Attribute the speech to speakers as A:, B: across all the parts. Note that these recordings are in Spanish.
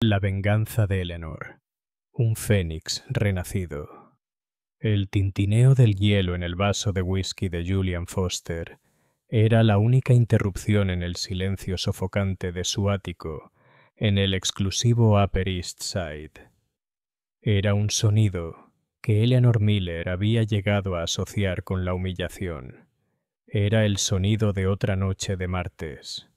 A: La venganza de Eleanor. Un fénix renacido. El tintineo del hielo en el vaso de whisky de Julian Foster era la única interrupción en el silencio sofocante de su ático en el exclusivo Upper East Side. Era un sonido que Eleanor Miller había llegado a asociar con la humillación. Era el sonido de otra noche de martes.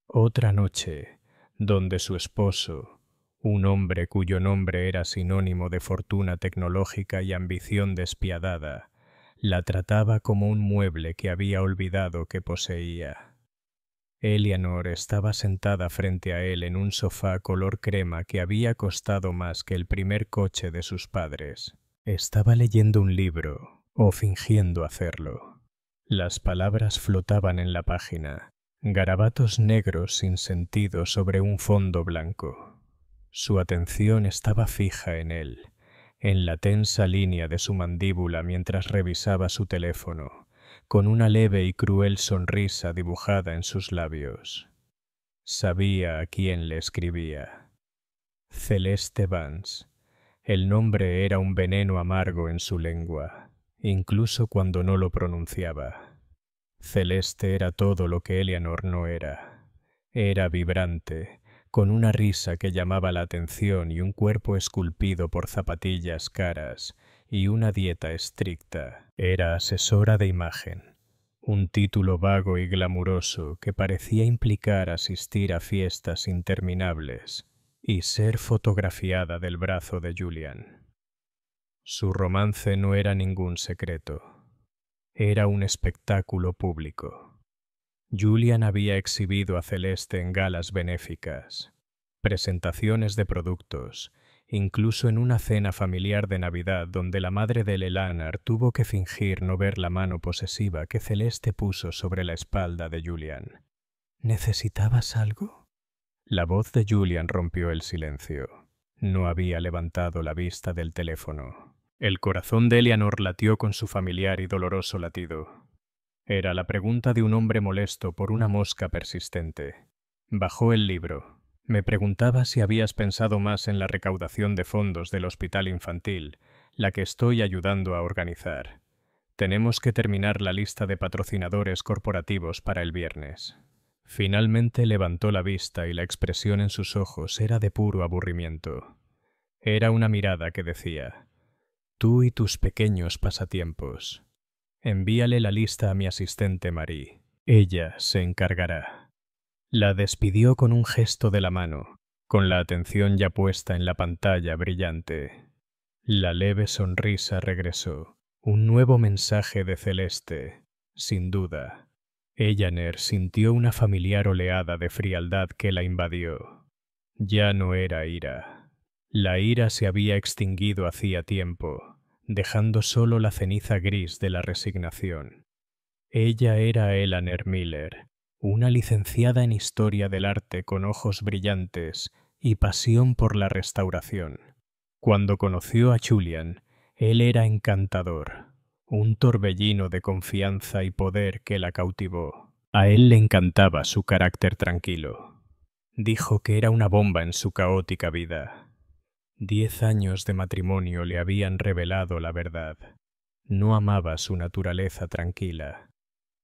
A: Otra noche donde su esposo, un hombre cuyo nombre era sinónimo de fortuna tecnológica y ambición despiadada, la trataba como un mueble que había olvidado que poseía. Eleanor estaba sentada frente a él en un sofá color crema que había costado más que el primer coche de sus padres. Estaba leyendo un libro, o fingiendo hacerlo. Las palabras flotaban en la página, garabatos negros sin sentido sobre un fondo blanco. Su atención estaba fija en él, en la tensa línea de su mandíbula mientras revisaba su teléfono, con una leve y cruel sonrisa dibujada en sus labios. Sabía a quién le escribía. Celeste Vance. El nombre era un veneno amargo en su lengua, incluso cuando no lo pronunciaba. Celeste era todo lo que Eleanor no era. Era vibrante, con una risa que llamaba la atención y un cuerpo esculpido por zapatillas caras y una dieta estricta. Era asesora de imagen, un título vago y glamuroso que parecía implicar asistir a fiestas interminables y ser fotografiada del brazo de Julian. Su romance no era ningún secreto. Era un espectáculo público. Julian había exhibido a Celeste en galas benéficas, presentaciones de productos, incluso en una cena familiar de Navidad donde la madre de Eleanor tuvo que fingir no ver la mano posesiva que Celeste puso sobre la espalda de Julian. ¿Necesitabas algo? La voz de Julian rompió el silencio. No había levantado la vista del teléfono. El corazón de Eleanor latió con su familiar y doloroso latido. Era la pregunta de un hombre molesto por una mosca persistente. Bajó el libro. Me preguntaba si habías pensado más en la recaudación de fondos del hospital infantil, la que estoy ayudando a organizar. Tenemos que terminar la lista de patrocinadores corporativos para el viernes. Finalmente levantó la vista y la expresión en sus ojos era de puro aburrimiento. Era una mirada que decía: tú y tus pequeños pasatiempos. Envíale la lista a mi asistente Marie. Ella se encargará. La despidió con un gesto de la mano, con la atención ya puesta en la pantalla brillante. La leve sonrisa regresó. Un nuevo mensaje de Celeste, sin duda. Eleanor sintió una familiar oleada de frialdad que la invadió. Ya no era ira. La ira se había extinguido hacía tiempo, dejando solo la ceniza gris de la resignación. Ella era Eleanor Miller, una licenciada en Historia del Arte con ojos brillantes y pasión por la restauración. Cuando conoció a Julian, él era encantador, un torbellino de confianza y poder que la cautivó. A él le encantaba su carácter tranquilo. Dijo que era una bomba en su caótica vida. 10 años de matrimonio le habían revelado la verdad. No amaba su naturaleza tranquila.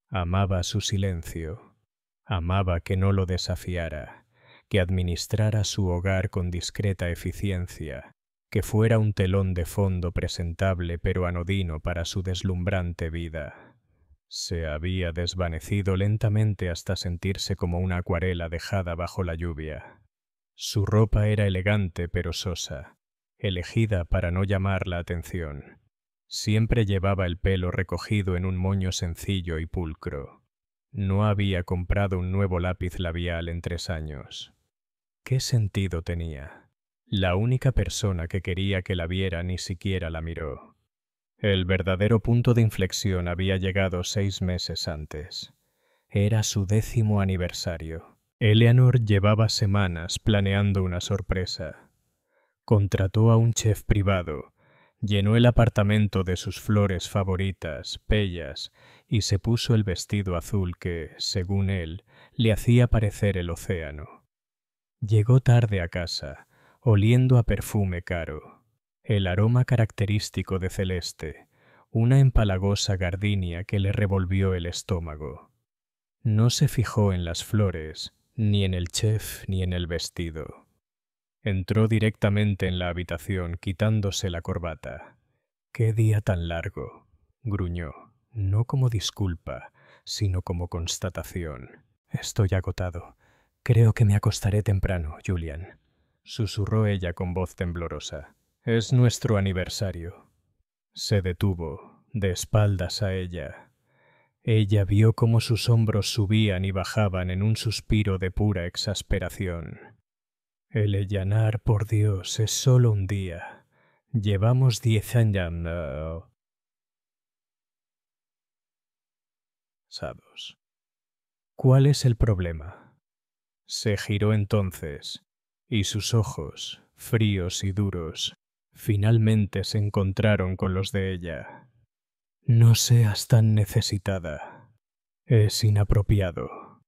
A: Amaba su silencio. Amaba que no lo desafiara, que administrara su hogar con discreta eficiencia, que fuera un telón de fondo presentable pero anodino para su deslumbrante vida. Se había desvanecido lentamente hasta sentirse como una acuarela dejada bajo la lluvia. Su ropa era elegante pero sosa, elegida para no llamar la atención. Siempre llevaba el pelo recogido en un moño sencillo y pulcro. No había comprado un nuevo lápiz labial en 3 años. ¿Qué sentido tenía? La única persona que quería que la viera ni siquiera la miró. El verdadero punto de inflexión había llegado 6 meses antes. Era su 10º aniversario. Eleanor llevaba semanas planeando una sorpresa. Contrató a un chef privado, llenó el apartamento de sus flores favoritas, bellas, y se puso el vestido azul que, según él, le hacía parecer el océano. Llegó tarde a casa, oliendo a perfume caro, el aroma característico de celeste, una empalagosa gardenia que le revolvió el estómago. No se fijó en las flores, ni en el chef, ni en el vestido. Entró directamente en la habitación quitándose la corbata. «¡Qué día tan largo!», gruñó, no como disculpa, sino como constatación. «Estoy agotado. Creo que me acostaré temprano, Julian», susurró ella con voz temblorosa. «Es nuestro aniversario». Se detuvo, de espaldas a ella. Ella vio cómo sus hombros subían y bajaban en un suspiro de pura exasperación. «El Ellanar, por Dios, es solo un día. Llevamos 10 años casados. ¿Cuál es el problema?». Se giró entonces, y sus ojos, fríos y duros, finalmente se encontraron con los de ella. «No seas tan necesitada. Es inapropiado».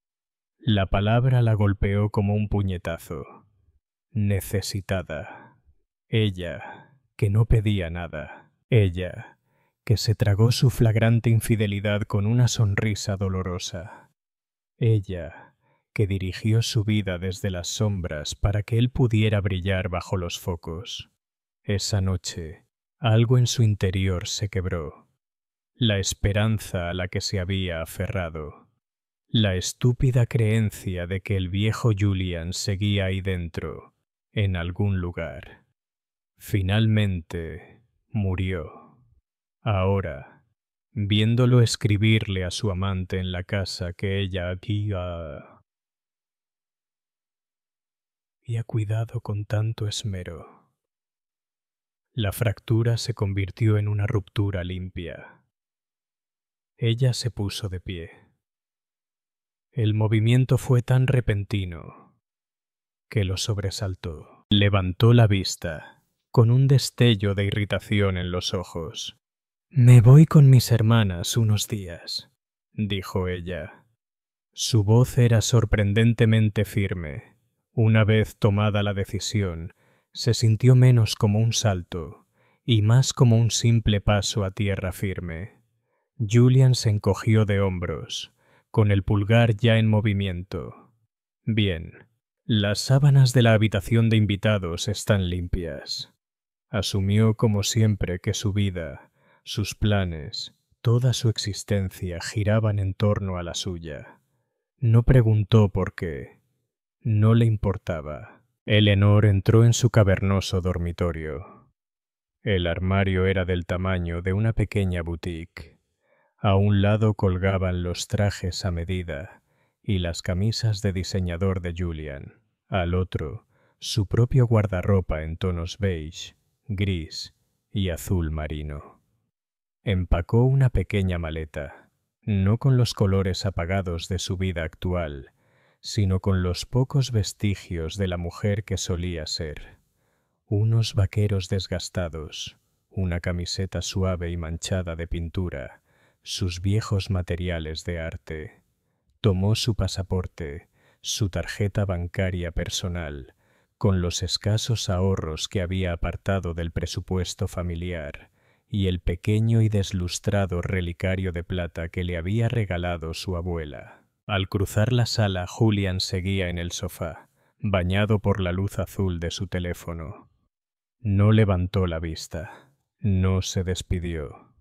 A: La palabra la golpeó como un puñetazo. Necesitada. Ella, que no pedía nada. Ella, que se tragó su flagrante infidelidad con una sonrisa dolorosa. Ella, que dirigió su vida desde las sombras para que él pudiera brillar bajo los focos. Esa noche, algo en su interior se quebró. La esperanza a la que se había aferrado. La estúpida creencia de que el viejo Julian seguía ahí dentro, en algún lugar. Finalmente, murió. Ahora, viéndolo escribirle a su amante en la casa que ella había cuidado con tanto esmero. La fractura se convirtió en una ruptura limpia. Ella se puso de pie. El movimiento fue tan repentino que lo sobresaltó. Levantó la vista, con un destello de irritación en los ojos. «Me voy con mis hermanas unos días», dijo ella. Su voz era sorprendentemente firme. Una vez tomada la decisión, se sintió menos como un salto y más como un simple paso a tierra firme. Julian se encogió de hombros, con el pulgar ya en movimiento. «Bien, las sábanas de la habitación de invitados están limpias». Asumió como siempre que su vida, sus planes, toda su existencia giraban en torno a la suya. No preguntó por qué. No le importaba. Eleanor entró en su cavernoso dormitorio. El armario era del tamaño de una pequeña boutique. A un lado colgaban los trajes a medida y las camisas de diseñador de Julian. Al otro, su propio guardarropa en tonos beige, gris y azul marino. Empacó una pequeña maleta, no con los colores apagados de su vida actual, sino con los pocos vestigios de la mujer que solía ser. Unos vaqueros desgastados, una camiseta suave y manchada de pintura, sus viejos materiales de arte. Tomó su pasaporte, su tarjeta bancaria personal, con los escasos ahorros que había apartado del presupuesto familiar, y el pequeño y deslustrado relicario de plata que le había regalado su abuela. Al cruzar la sala, Julian seguía en el sofá, bañado por la luz azul de su teléfono. No levantó la vista, no se despidió.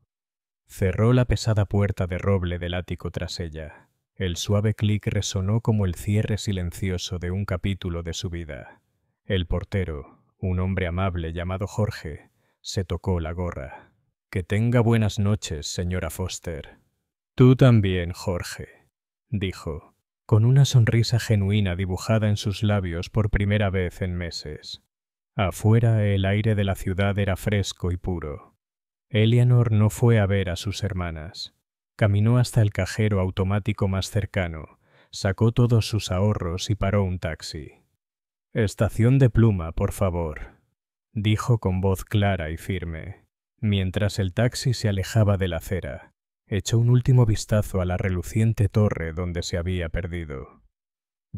A: Cerró la pesada puerta de roble del ático tras ella. El suave clic resonó como el cierre silencioso de un capítulo de su vida. El portero, un hombre amable llamado Jorge, se tocó la gorra. «Que tenga buenas noches, señora Foster». «Tú también, Jorge», dijo, con una sonrisa genuina dibujada en sus labios por primera vez en meses. Afuera el aire de la ciudad era fresco y puro. Eleanor no fue a ver a sus hermanas. Caminó hasta el cajero automático más cercano, sacó todos sus ahorros y paró un taxi. «Estación de Pluma, por favor», dijo con voz clara y firme. Mientras el taxi se alejaba de la acera, echó un último vistazo a la reluciente torre donde se había perdido.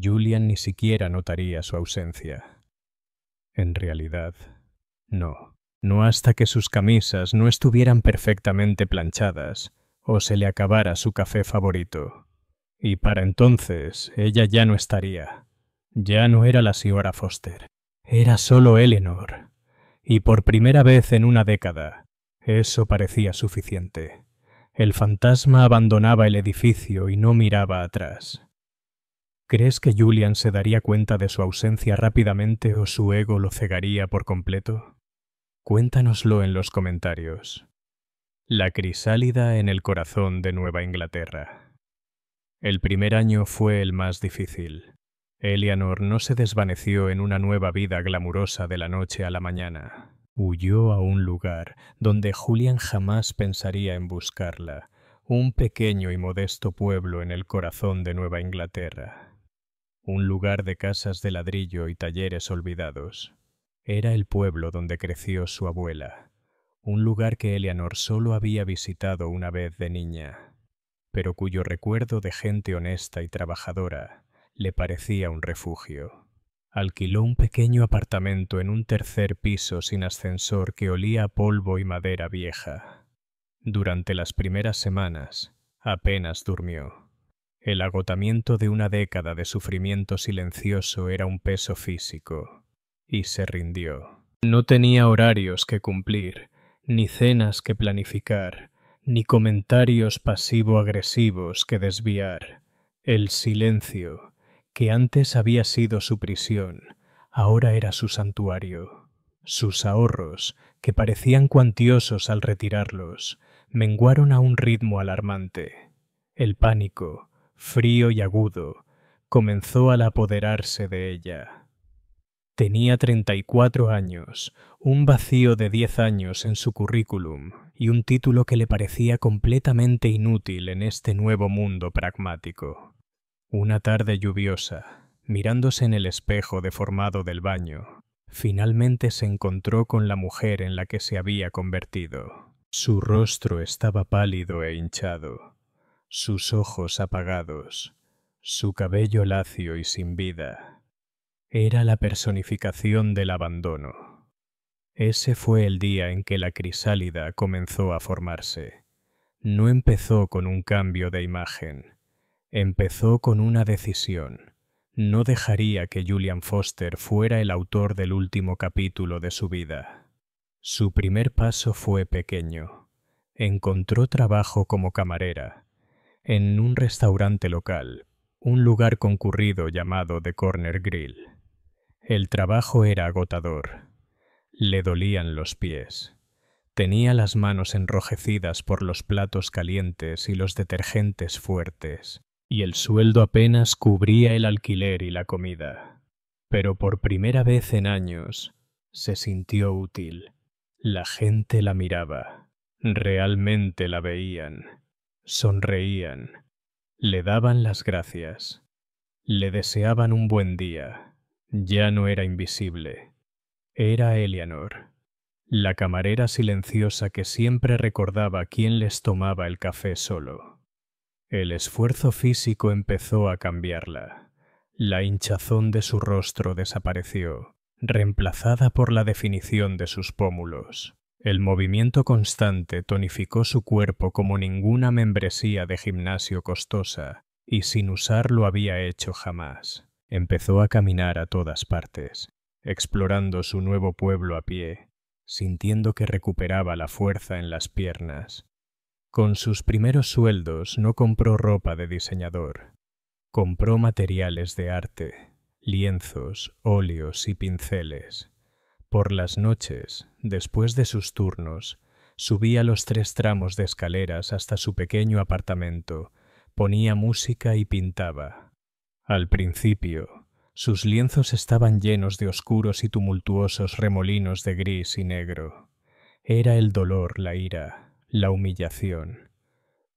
A: Julian ni siquiera notaría su ausencia. En realidad, no. No hasta que sus camisas no estuvieran perfectamente planchadas o se le acabara su café favorito. Y para entonces ella ya no estaría. Ya no era la señora Foster. Era solo Eleanor. Y por primera vez en una década, eso parecía suficiente. El fantasma abandonaba el edificio y no miraba atrás. ¿Crees que Julian se daría cuenta de su ausencia rápidamente o su ego lo cegaría por completo? Cuéntanoslo en los comentarios. La crisálida en el corazón de Nueva Inglaterra. El primer año fue el más difícil. Eleanor no se desvaneció en una nueva vida glamurosa de la noche a la mañana. Huyó a un lugar donde Julian jamás pensaría en buscarla, un pequeño y modesto pueblo en el corazón de Nueva Inglaterra. Un lugar de casas de ladrillo y talleres olvidados. Era el pueblo donde creció su abuela, un lugar que Eleanor solo había visitado una vez de niña, pero cuyo recuerdo de gente honesta y trabajadora le parecía un refugio. Alquiló un pequeño apartamento en un tercer piso sin ascensor que olía a polvo y madera vieja. Durante las primeras semanas, apenas durmió. El agotamiento de una década de sufrimiento silencioso era un peso físico, y se rindió. No tenía horarios que cumplir, ni cenas que planificar, ni comentarios pasivo-agresivos que desviar. El silencio, que antes había sido su prisión, ahora era su santuario. Sus ahorros, que parecían cuantiosos al retirarlos, menguaron a un ritmo alarmante. El pánico, frío y agudo, comenzó al apoderarse de ella. Tenía 34 años, un vacío de 10 años en su currículum y un título que le parecía completamente inútil en este nuevo mundo pragmático. Una tarde lluviosa, mirándose en el espejo deformado del baño, finalmente se encontró con la mujer en la que se había convertido. Su rostro estaba pálido e hinchado, sus ojos apagados, su cabello lacio y sin vida. Era la personificación del abandono. Ese fue el día en que la crisálida comenzó a formarse. No empezó con un cambio de imagen. Empezó con una decisión. No dejaría que Julian Foster fuera el autor del último capítulo de su vida. Su primer paso fue pequeño. Encontró trabajo como camarera en un restaurante local, un lugar concurrido llamado The Corner Grill. El trabajo era agotador. Le dolían los pies. Tenía las manos enrojecidas por los platos calientes y los detergentes fuertes, y el sueldo apenas cubría el alquiler y la comida. Pero por primera vez en años se sintió útil. La gente la miraba. Realmente la veían. Sonreían. Le daban las gracias. Le deseaban un buen día. Ya no era invisible. Era Eleanor, la camarera silenciosa que siempre recordaba quién les tomaba el café solo. El esfuerzo físico empezó a cambiarla. La hinchazón de su rostro desapareció, reemplazada por la definición de sus pómulos. El movimiento constante tonificó su cuerpo como ninguna membresía de gimnasio costosa, y sin usarlo había hecho jamás. Empezó a caminar a todas partes, explorando su nuevo pueblo a pie, sintiendo que recuperaba la fuerza en las piernas. Con sus primeros sueldos no compró ropa de diseñador. Compró materiales de arte, lienzos, óleos y pinceles. Por las noches, después de sus turnos, subía los 3 tramos de escaleras hasta su pequeño apartamento, ponía música y pintaba. Al principio, sus lienzos estaban llenos de oscuros y tumultuosos remolinos de gris y negro. Era el dolor, la ira, la humillación.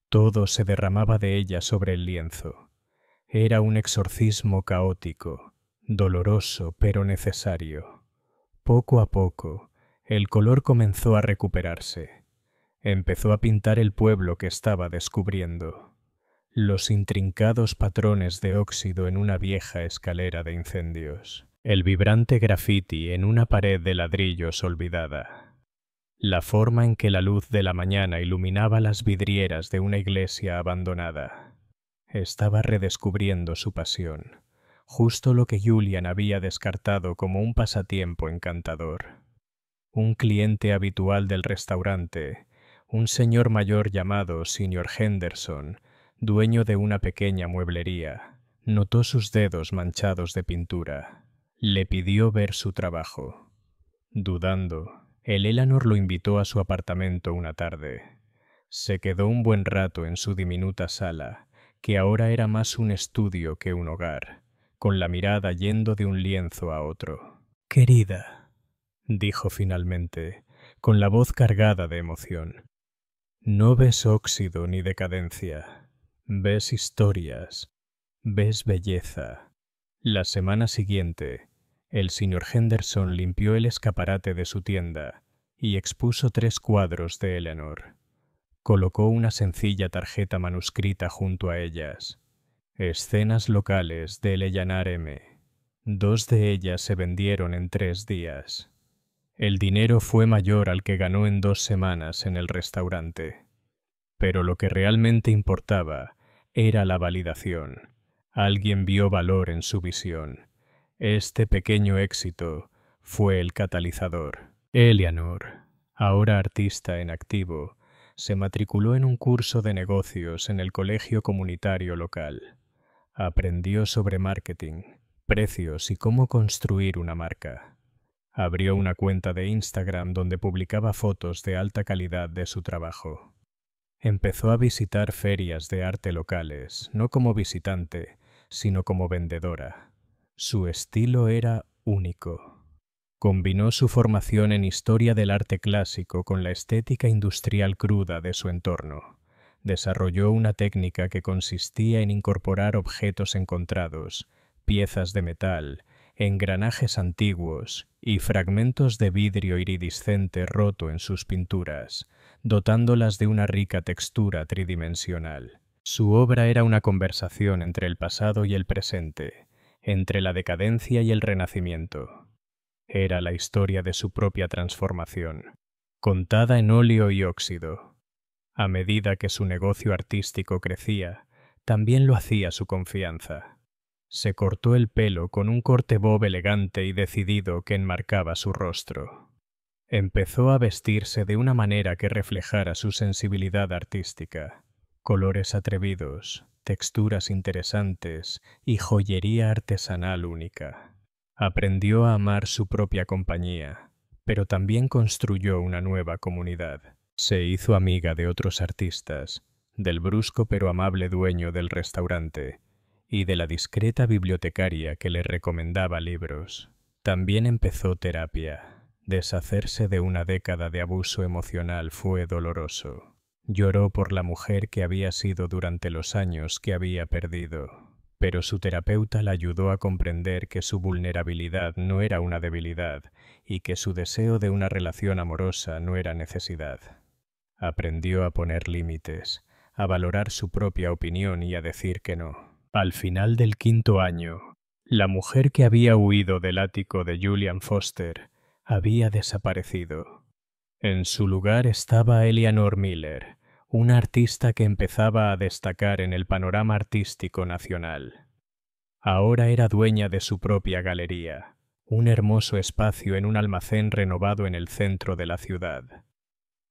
A: Todo se derramaba de ella sobre el lienzo. Era un exorcismo caótico, doloroso pero necesario. Poco a poco, el color comenzó a recuperarse. Empezó a pintar el pueblo que estaba descubriendo. Los intrincados patrones de óxido en una vieja escalera de incendios. el vibrante grafiti en una pared de ladrillos olvidada, la forma en que la luz de la mañana iluminaba las vidrieras de una iglesia abandonada. Estaba redescubriendo su pasión, justo lo que Julian había descartado como un pasatiempo encantador. Un cliente habitual del restaurante, un señor mayor llamado Sr. Henderson, dueño de una pequeña mueblería, notó sus dedos manchados de pintura. Le pidió ver su trabajo. Dudando, el Eleanor lo invitó a su apartamento una tarde. Se quedó un buen rato en su diminuta sala, que ahora era más un estudio que un hogar, con la mirada yendo de un lienzo a otro. «Querida», dijo finalmente, con la voz cargada de emoción, «no ves óxido ni decadencia, ves historias, ves belleza». La semana siguiente, el señor Henderson limpió el escaparate de su tienda y expuso 3 cuadros de Eleanor. Colocó una sencilla tarjeta manuscrita junto a ellas. Escenas locales de Eleanor M. 2 de ellas se vendieron en 3 días. El dinero fue mayor al que ganó en 2 semanas en el restaurante. Pero lo que realmente importaba era la validación. Alguien vio valor en su visión. Este pequeño éxito fue el catalizador. Eleanor, ahora artista en activo, se matriculó en un curso de negocios en el colegio comunitario local. Aprendió sobre marketing, precios y cómo construir una marca. Abrió una cuenta de Instagram donde publicaba fotos de alta calidad de su trabajo. Empezó a visitar ferias de arte locales, no como visitante, sino como vendedora. Su estilo era único. Combinó su formación en historia del arte clásico con la estética industrial cruda de su entorno. Desarrolló una técnica que consistía en incorporar objetos encontrados, piezas de metal, engranajes antiguos y fragmentos de vidrio iridiscente roto en sus pinturas, dotándolas de una rica textura tridimensional. Su obra era una conversación entre el pasado y el presente, entre la decadencia y el renacimiento. Era la historia de su propia transformación, contada en óleo y óxido. A medida que su negocio artístico crecía, también lo hacía su confianza. Se cortó el pelo con un corte bob elegante y decidido que enmarcaba su rostro. Empezó a vestirse de una manera que reflejara su sensibilidad artística. Colores atrevidos, texturas interesantes y joyería artesanal única. Aprendió a amar su propia compañía, pero también construyó una nueva comunidad. Se hizo amiga de otros artistas, del brusco pero amable dueño del restaurante y de la discreta bibliotecaria que le recomendaba libros. También empezó terapia. Deshacerse de una década de abuso emocional fue doloroso. Lloró por la mujer que había sido durante los años que había perdido. Pero su terapeuta la ayudó a comprender que su vulnerabilidad no era una debilidad y que su deseo de una relación amorosa no era necesidad. Aprendió a poner límites, a valorar su propia opinión y a decir que no. Al final del 5.º año, la mujer que había huido del ático de Julian Foster había desaparecido. En su lugar estaba Eleanor Miller, una artista que empezaba a destacar en el panorama artístico nacional. Ahora era dueña de su propia galería, un hermoso espacio en un almacén renovado en el centro de la ciudad.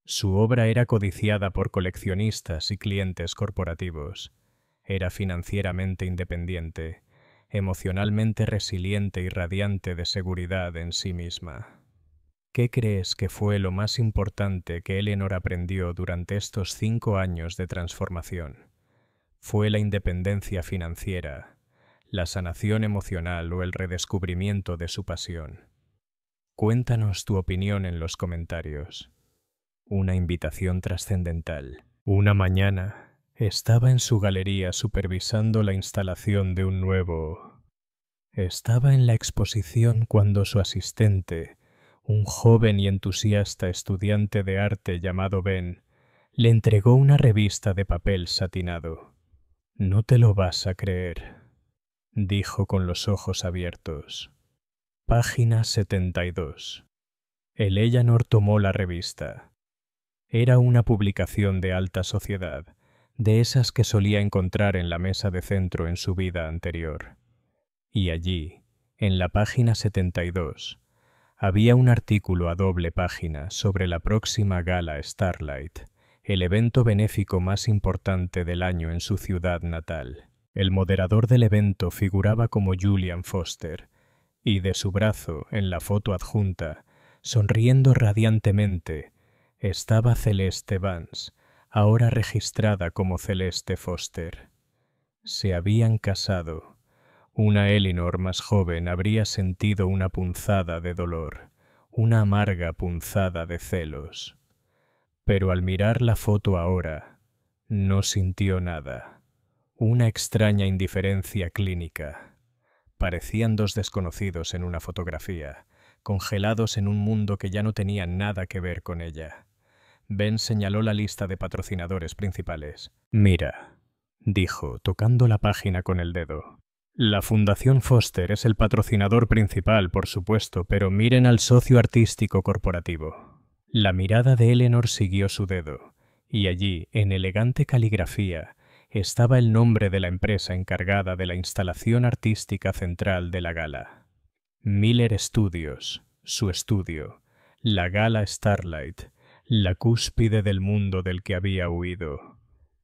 A: Su obra era codiciada por coleccionistas y clientes corporativos. Era financieramente independiente, emocionalmente resiliente y radiante de seguridad en sí misma. ¿Qué crees que fue lo más importante que Eleanor aprendió durante estos 5 años de transformación? ¿Fue la independencia financiera, la sanación emocional o el redescubrimiento de su pasión? Cuéntanos tu opinión en los comentarios. Una invitación trascendental. Una mañana estaba en su galería supervisando la instalación de un nuevo... Estaba en la exposición cuando su asistente, un joven y entusiasta estudiante de arte llamado Ben, le entregó una revista de papel satinado. «No te lo vas a creer», dijo con los ojos abiertos. Página 72. El Eleanor tomó la revista. Era una publicación de alta sociedad, de esas que solía encontrar en la mesa de centro en su vida anterior. Y allí, en la página 72, había un artículo a doble página sobre la próxima gala Starlight, el evento benéfico más importante del año en su ciudad natal. El moderador del evento figuraba como Julian Foster, y de su brazo, en la foto adjunta, sonriendo radiantemente, estaba Celeste Vance, ahora registrada como Celeste Foster. Se habían casado. Una Eleanor más joven habría sentido una punzada de dolor, una amarga punzada de celos. Pero al mirar la foto ahora, no sintió nada. Una extraña indiferencia clínica. Parecían dos desconocidos en una fotografía, congelados en un mundo que ya no tenía nada que ver con ella. Ben señaló la lista de patrocinadores principales. «Mira», dijo, tocando la página con el dedo. «La Fundación Foster es el patrocinador principal, por supuesto, pero miren al socio artístico corporativo». La mirada de Eleanor siguió su dedo, y allí, en elegante caligrafía, estaba el nombre de la empresa encargada de la instalación artística central de la gala. Miller Studios, su estudio, la gala Starlight, la cúspide del mundo del que había huido.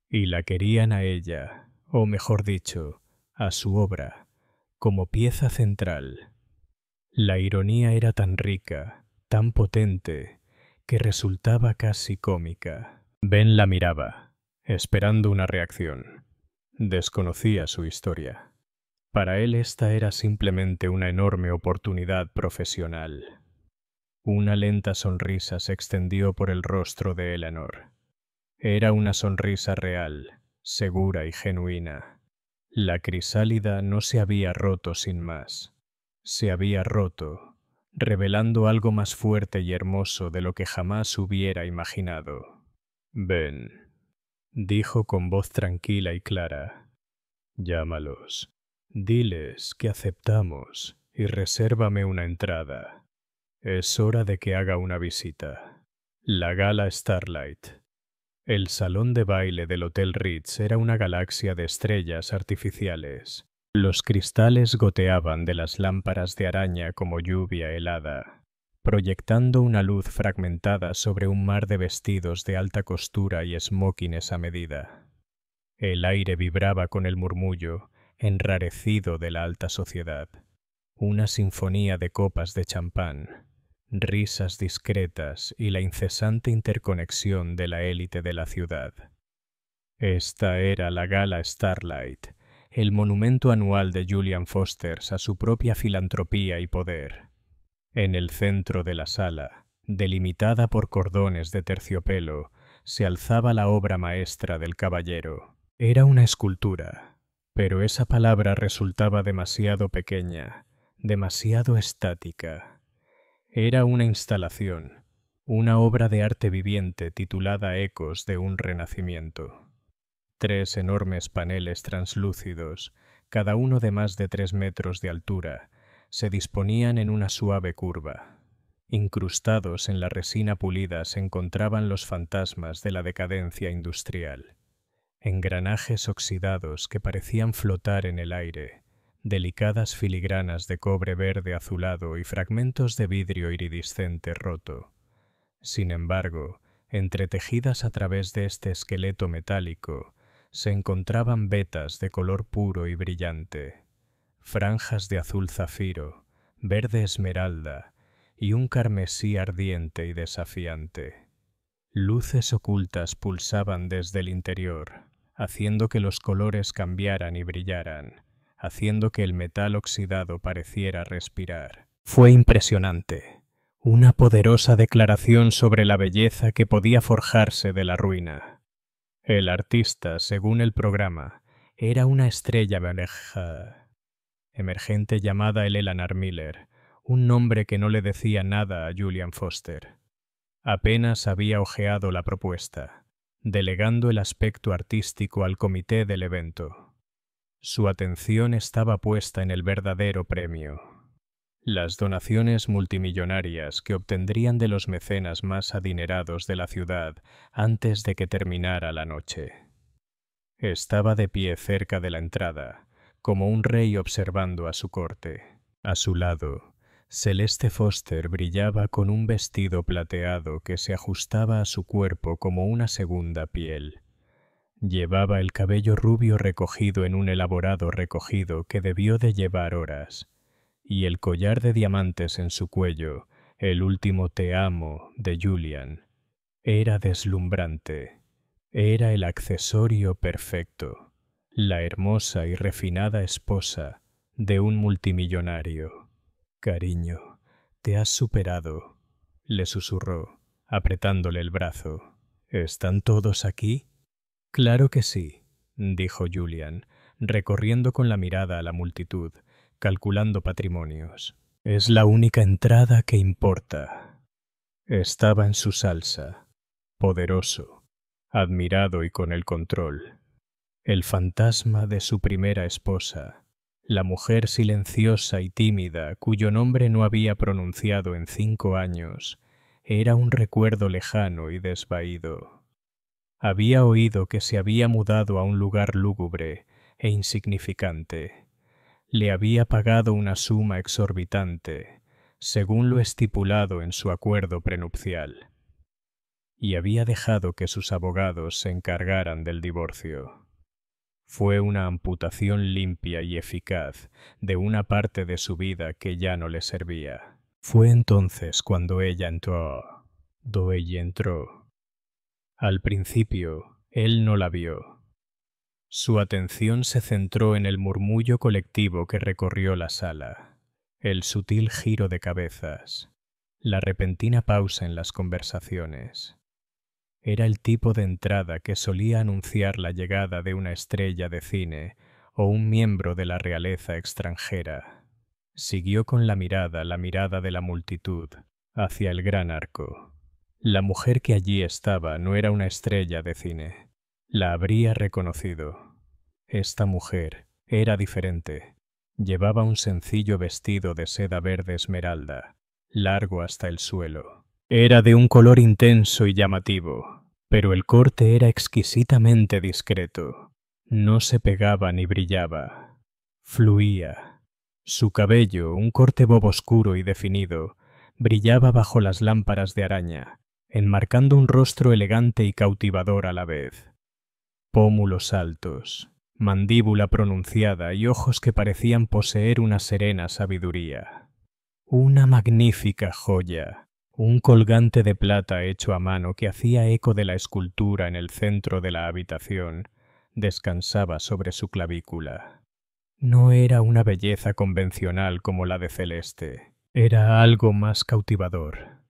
A: Y la querían a ella, o mejor dicho, a su obra, como pieza central. La ironía era tan rica, tan potente, que resultaba casi cómica. Ben la miraba, esperando una reacción. Desconocía su historia. Para él esta era simplemente una enorme oportunidad profesional. Una lenta sonrisa se extendió por el rostro de Eleanor. Era una sonrisa real, segura y genuina. La crisálida no se había roto sin más. Se había roto, revelando algo más fuerte y hermoso de lo que jamás hubiera imaginado. «Ben», dijo con voz tranquila y clara, «llámalos. Diles que aceptamos y resérvame una entrada. Es hora de que haga una visita». La gala Starlight. El salón de baile del Hotel Ritz era una galaxia de estrellas artificiales. Los cristales goteaban de las lámparas de araña como lluvia helada, proyectando una luz fragmentada sobre un mar de vestidos de alta costura y smokings a medida. El aire vibraba con el murmullo, enrarecido de la alta sociedad. Una sinfonía de copas de champán, risas discretas y la incesante interconexión de la élite de la ciudad. Esta era la gala Starlight, el monumento anual de Julian Foster a su propia filantropía y poder. En el centro de la sala, delimitada por cordones de terciopelo, se alzaba la obra maestra del caballero. Era una escultura, pero esa palabra resultaba demasiado pequeña, demasiado estática. Era una instalación, una obra de arte viviente titulada Ecos de un Renacimiento. 3 enormes paneles translúcidos, cada uno de más de 3 metros de altura, se disponían en una suave curva. Incrustados en la resina pulida se encontraban los fantasmas de la decadencia industrial. Engranajes oxidados que parecían flotar en el aire, delicadas filigranas de cobre verde azulado y fragmentos de vidrio iridiscente roto. Sin embargo, entretejidas a través de este esqueleto metálico, se encontraban vetas de color puro y brillante, franjas de azul zafiro, verde esmeralda y un carmesí ardiente y desafiante. Luces ocultas pulsaban desde el interior, haciendo que los colores cambiaran y brillaran, haciendo que el metal oxidado pareciera respirar. Fue impresionante, una poderosa declaración sobre la belleza que podía forjarse de la ruina. El artista, según el programa, era una estrella emergente llamada Eleanor Miller, un nombre que no le decía nada a Julian Foster. Apenas había hojeado la propuesta, delegando el aspecto artístico al comité del evento. Su atención estaba puesta en el verdadero premio. las donaciones multimillonarias que obtendrían de los mecenas más adinerados de la ciudad antes de que terminara la noche. Estaba de pie cerca de la entrada, como un rey observando a su corte. A su lado, Celeste Foster brillaba con un vestido plateado que se ajustaba a su cuerpo como una segunda piel. Llevaba el cabello rubio recogido en un elaborado recogido que debió de llevar horas, y el collar de diamantes en su cuello, el último te amo de Julian, era deslumbrante. Era el accesorio perfecto, la hermosa y refinada esposa de un multimillonario. Cariño, te has superado, le susurró, apretándole el brazo. ¿Están todos aquí? Claro que sí, dijo Julian, recorriendo con la mirada a la multitud, calculando patrimonios. Es la única entrada que importa. Estaba en su salsa, poderoso, admirado y con el control. El fantasma de su primera esposa, la mujer silenciosa y tímida cuyo nombre no había pronunciado en 5 años, era un recuerdo lejano y desvaído. Había oído que se había mudado a un lugar lúgubre e insignificante. Le había pagado una suma exorbitante, según lo estipulado en su acuerdo prenupcial, y había dejado que sus abogados se encargaran del divorcio. Fue una amputación limpia y eficaz de una parte de su vida que ya no le servía. Fue entonces cuando ella entró. Al principio, él no la vio. Su atención se centró en el murmullo colectivo que recorrió la sala, el sutil giro de cabezas, la repentina pausa en las conversaciones. Era el tipo de entrada que solía anunciar la llegada de una estrella de cine o un miembro de la realeza extranjera. Siguió con la mirada de la multitud, hacia el gran arco. La mujer que allí estaba no era una estrella de cine. La habría reconocido. Esta mujer era diferente. Llevaba un sencillo vestido de seda verde esmeralda, largo hasta el suelo. Era de un color intenso y llamativo, pero el corte era exquisitamente discreto. No se pegaba ni brillaba. Fluía. Su cabello, un corte bob oscuro y definido, brillaba bajo las lámparas de araña, enmarcando un rostro elegante y cautivador a la vez. Pómulos altos, mandíbula pronunciada y ojos que parecían poseer una serena sabiduría. Una magnífica joya, un colgante de plata hecho a mano que hacía eco de la escultura en el centro de la habitación, descansaba sobre su clavícula. No era una belleza convencional como la de Celeste, era algo más cautivador.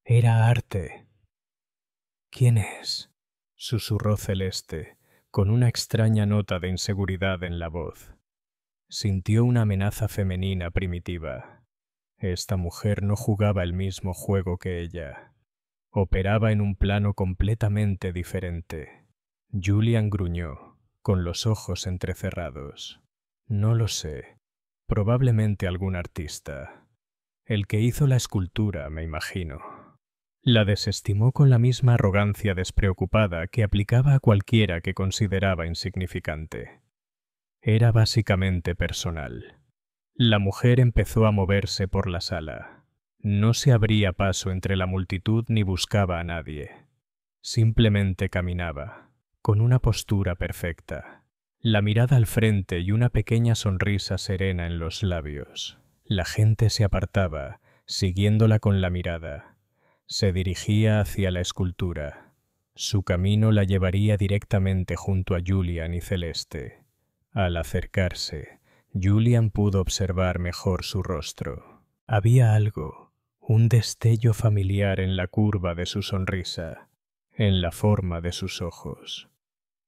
A: Era arte. ¿Quién es?, susurró Celeste, con una extraña nota de inseguridad en la voz. Sintió una amenaza femenina primitiva. Esta mujer no jugaba el mismo juego que ella. Operaba en un plano completamente diferente. Julian gruñó, con los ojos entrecerrados. No lo sé. Probablemente algún artista. El que hizo la escultura, me imagino. La desestimó con la misma arrogancia despreocupada que aplicaba a cualquiera que consideraba insignificante. Era básicamente personal. La mujer empezó a moverse por la sala. No se abría paso entre la multitud ni buscaba a nadie. Simplemente caminaba, con una postura perfecta, la mirada al frente y una pequeña sonrisa serena en los labios. La gente se apartaba, siguiéndola con la mirada. Se dirigía hacia la escultura. Su camino la llevaría directamente junto a Julian y Celeste. Al acercarse, Julian pudo observar mejor su rostro. Había algo, un destello familiar en la curva de su sonrisa, en la forma de sus ojos.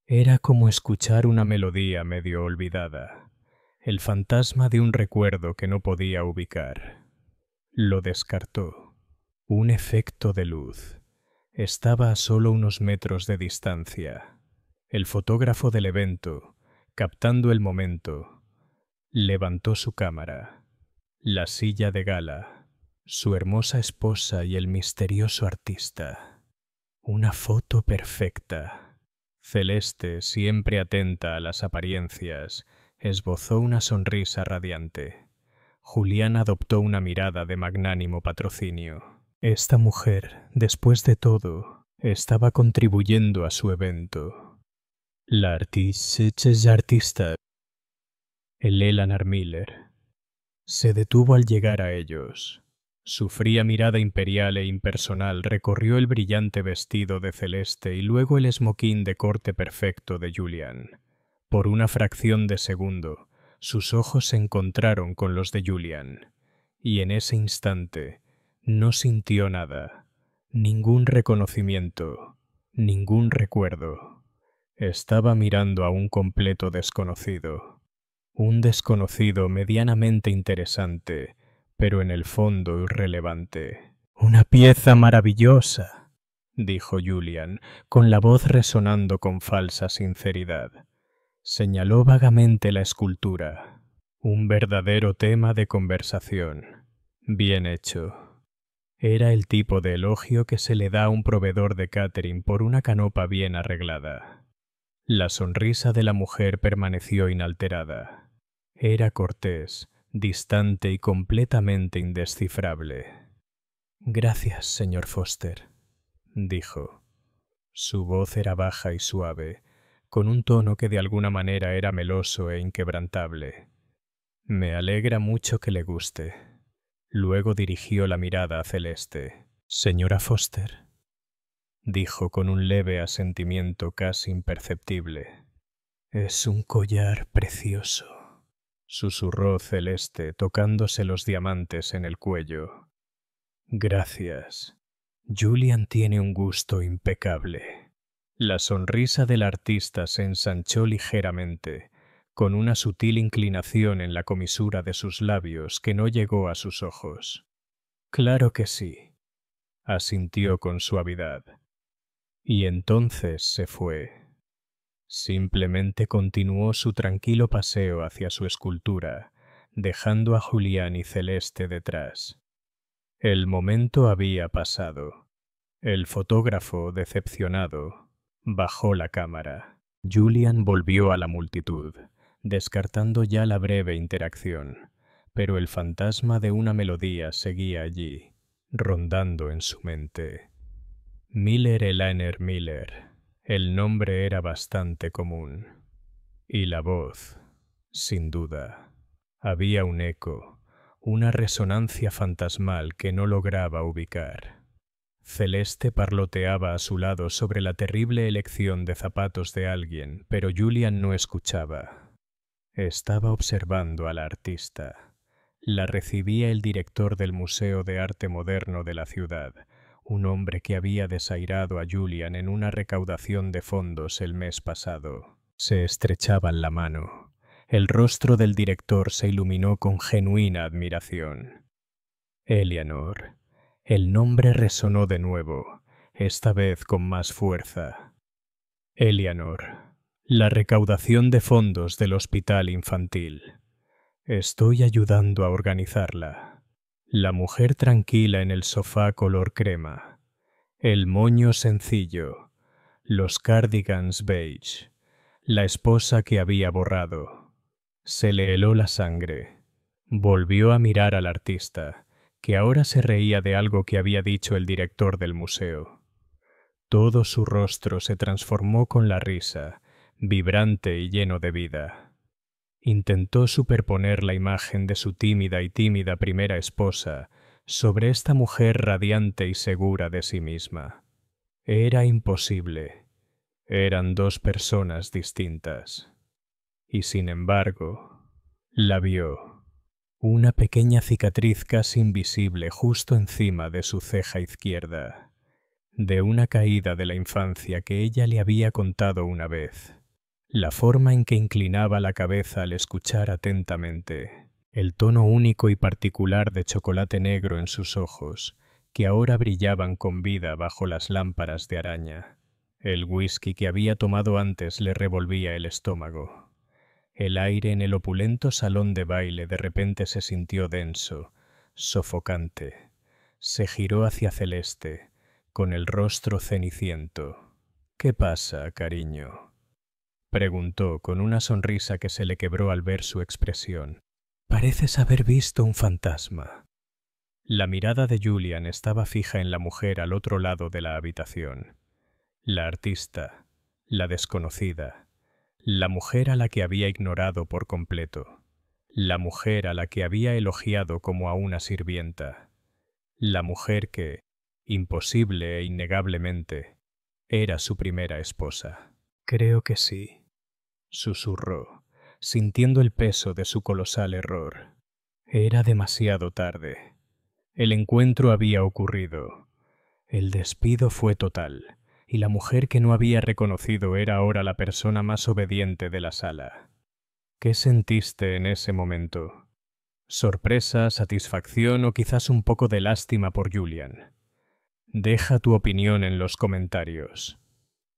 A: Era como escuchar una melodía medio olvidada, el fantasma de un recuerdo que no podía ubicar. Lo descartó. Un efecto de luz. Estaba a solo unos metros de distancia. El fotógrafo del evento, captando el momento, levantó su cámara. la silla de gala, su hermosa esposa y el misterioso artista. Una foto perfecta. Celeste, siempre atenta a las apariencias, esbozó una sonrisa radiante. Julián adoptó una mirada de magnánimo patrocinio. Esta mujer, después de todo, estaba contribuyendo a su evento. La artista. El Eleanor Miller se detuvo al llegar a ellos. Su fría mirada imperial e impersonal recorrió el brillante vestido de Celeste y luego el esmoquín de corte perfecto de Julian. Por una fracción de segundo, sus ojos se encontraron con los de Julian, y en ese instante no sintió nada, ningún reconocimiento, ningún recuerdo. Estaba mirando a un completo desconocido. Un desconocido medianamente interesante, pero en el fondo irrelevante. «Una pieza maravillosa», dijo Julian, con la voz resonando con falsa sinceridad. Señaló vagamente la escultura. Un verdadero tema de conversación. Bien hecho. Era el tipo de elogio que se le da a un proveedor de catering por una canopa bien arreglada. La sonrisa de la mujer permaneció inalterada. Era cortés, distante y completamente indescifrable. «Gracias, señor Foster», dijo. Su voz era baja y suave, con un tono que de alguna manera era meloso e inquebrantable. «Me alegra mucho que le guste». Luego dirigió la mirada a Celeste. «Señora Foster», dijo con un leve asentimiento casi imperceptible. «Es un collar precioso», susurró Celeste, tocándose los diamantes en el cuello. «Gracias. Julian tiene un gusto impecable». La sonrisa del artista se ensanchó ligeramente, con una sutil inclinación en la comisura de sus labios que no llegó a sus ojos. «Claro que sí», asintió con suavidad. Y entonces se fue. Simplemente continuó su tranquilo paseo hacia su escultura, dejando a Julián y Celeste detrás. El momento había pasado. El fotógrafo, decepcionado, bajó la cámara. Julián volvió a la multitud, descartando ya la breve interacción, pero el fantasma de una melodía seguía allí, rondando en su mente. Eleanor Miller. El nombre era bastante común. Y la voz, sin duda. Había un eco, una resonancia fantasmal que no lograba ubicar. Celeste parloteaba a su lado sobre la terrible elección de zapatos de alguien, pero Julian no escuchaba. Estaba observando a la artista. La recibía el director del Museo de Arte Moderno de la ciudad, un hombre que había desairado a Julian en una recaudación de fondos el mes pasado. Se estrechaban la mano. El rostro del director se iluminó con genuina admiración. Eleanor. El nombre resonó de nuevo, esta vez con más fuerza. Eleanor. La recaudación de fondos del hospital infantil. Estoy ayudando a organizarla. La mujer tranquila en el sofá color crema. El moño sencillo. Los cardigans beige. La esposa que había borrado. Se le heló la sangre. Volvió a mirar al artista, que ahora se reía de algo que había dicho el director del museo. Todo su rostro se transformó con la risa, vibrante y lleno de vida. Intentó superponer la imagen de su tímida primera esposa sobre esta mujer radiante y segura de sí misma. Era imposible. Eran dos personas distintas. Y sin embargo, la vio. Una pequeña cicatriz casi invisible justo encima de su ceja izquierda, de una caída de la infancia que ella le había contado una vez. La forma en que inclinaba la cabeza al escuchar atentamente, el tono único y particular de chocolate negro en sus ojos, que ahora brillaban con vida bajo las lámparas de araña. El whisky que había tomado antes le revolvía el estómago. El aire en el opulento salón de baile de repente se sintió denso, sofocante. Se giró hacia Celeste, con el rostro ceniciento. «¿Qué pasa, cariño?», preguntó con una sonrisa que se le quebró al ver su expresión. «Pareces haber visto un fantasma». La mirada de Julian estaba fija en la mujer al otro lado de la habitación. La artista, la desconocida, la mujer a la que había ignorado por completo, la mujer a la que había elogiado como a una sirvienta, la mujer que, imposible e innegablemente, era su primera esposa. «Creo que sí», susurró, sintiendo el peso de su colosal error. Era demasiado tarde. El encuentro había ocurrido. El despido fue total, y la mujer que no había reconocido era ahora la persona más obediente de la sala. ¿Qué sentiste en ese momento? ¿Sorpresa, satisfacción o quizás un poco de lástima por Julian? Deja tu opinión en los comentarios.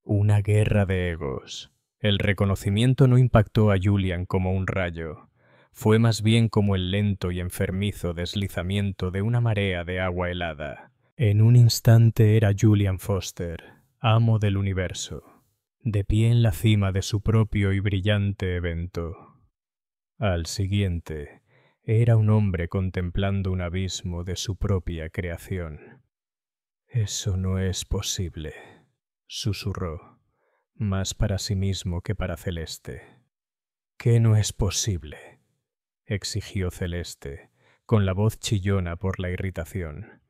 A: Una guerra de egos. El reconocimiento no impactó a Julian como un rayo. Fue más bien como el lento y enfermizo deslizamiento de una marea de agua helada. En un instante era Julian Foster, amo del universo, de pie en la cima de su propio y brillante evento. Al siguiente, era un hombre contemplando un abismo de su propia creación. «Eso no es posible», susurró, más para sí mismo que para Celeste. «¿Qué no es posible?», exigió Celeste, con la voz chillona por la irritación.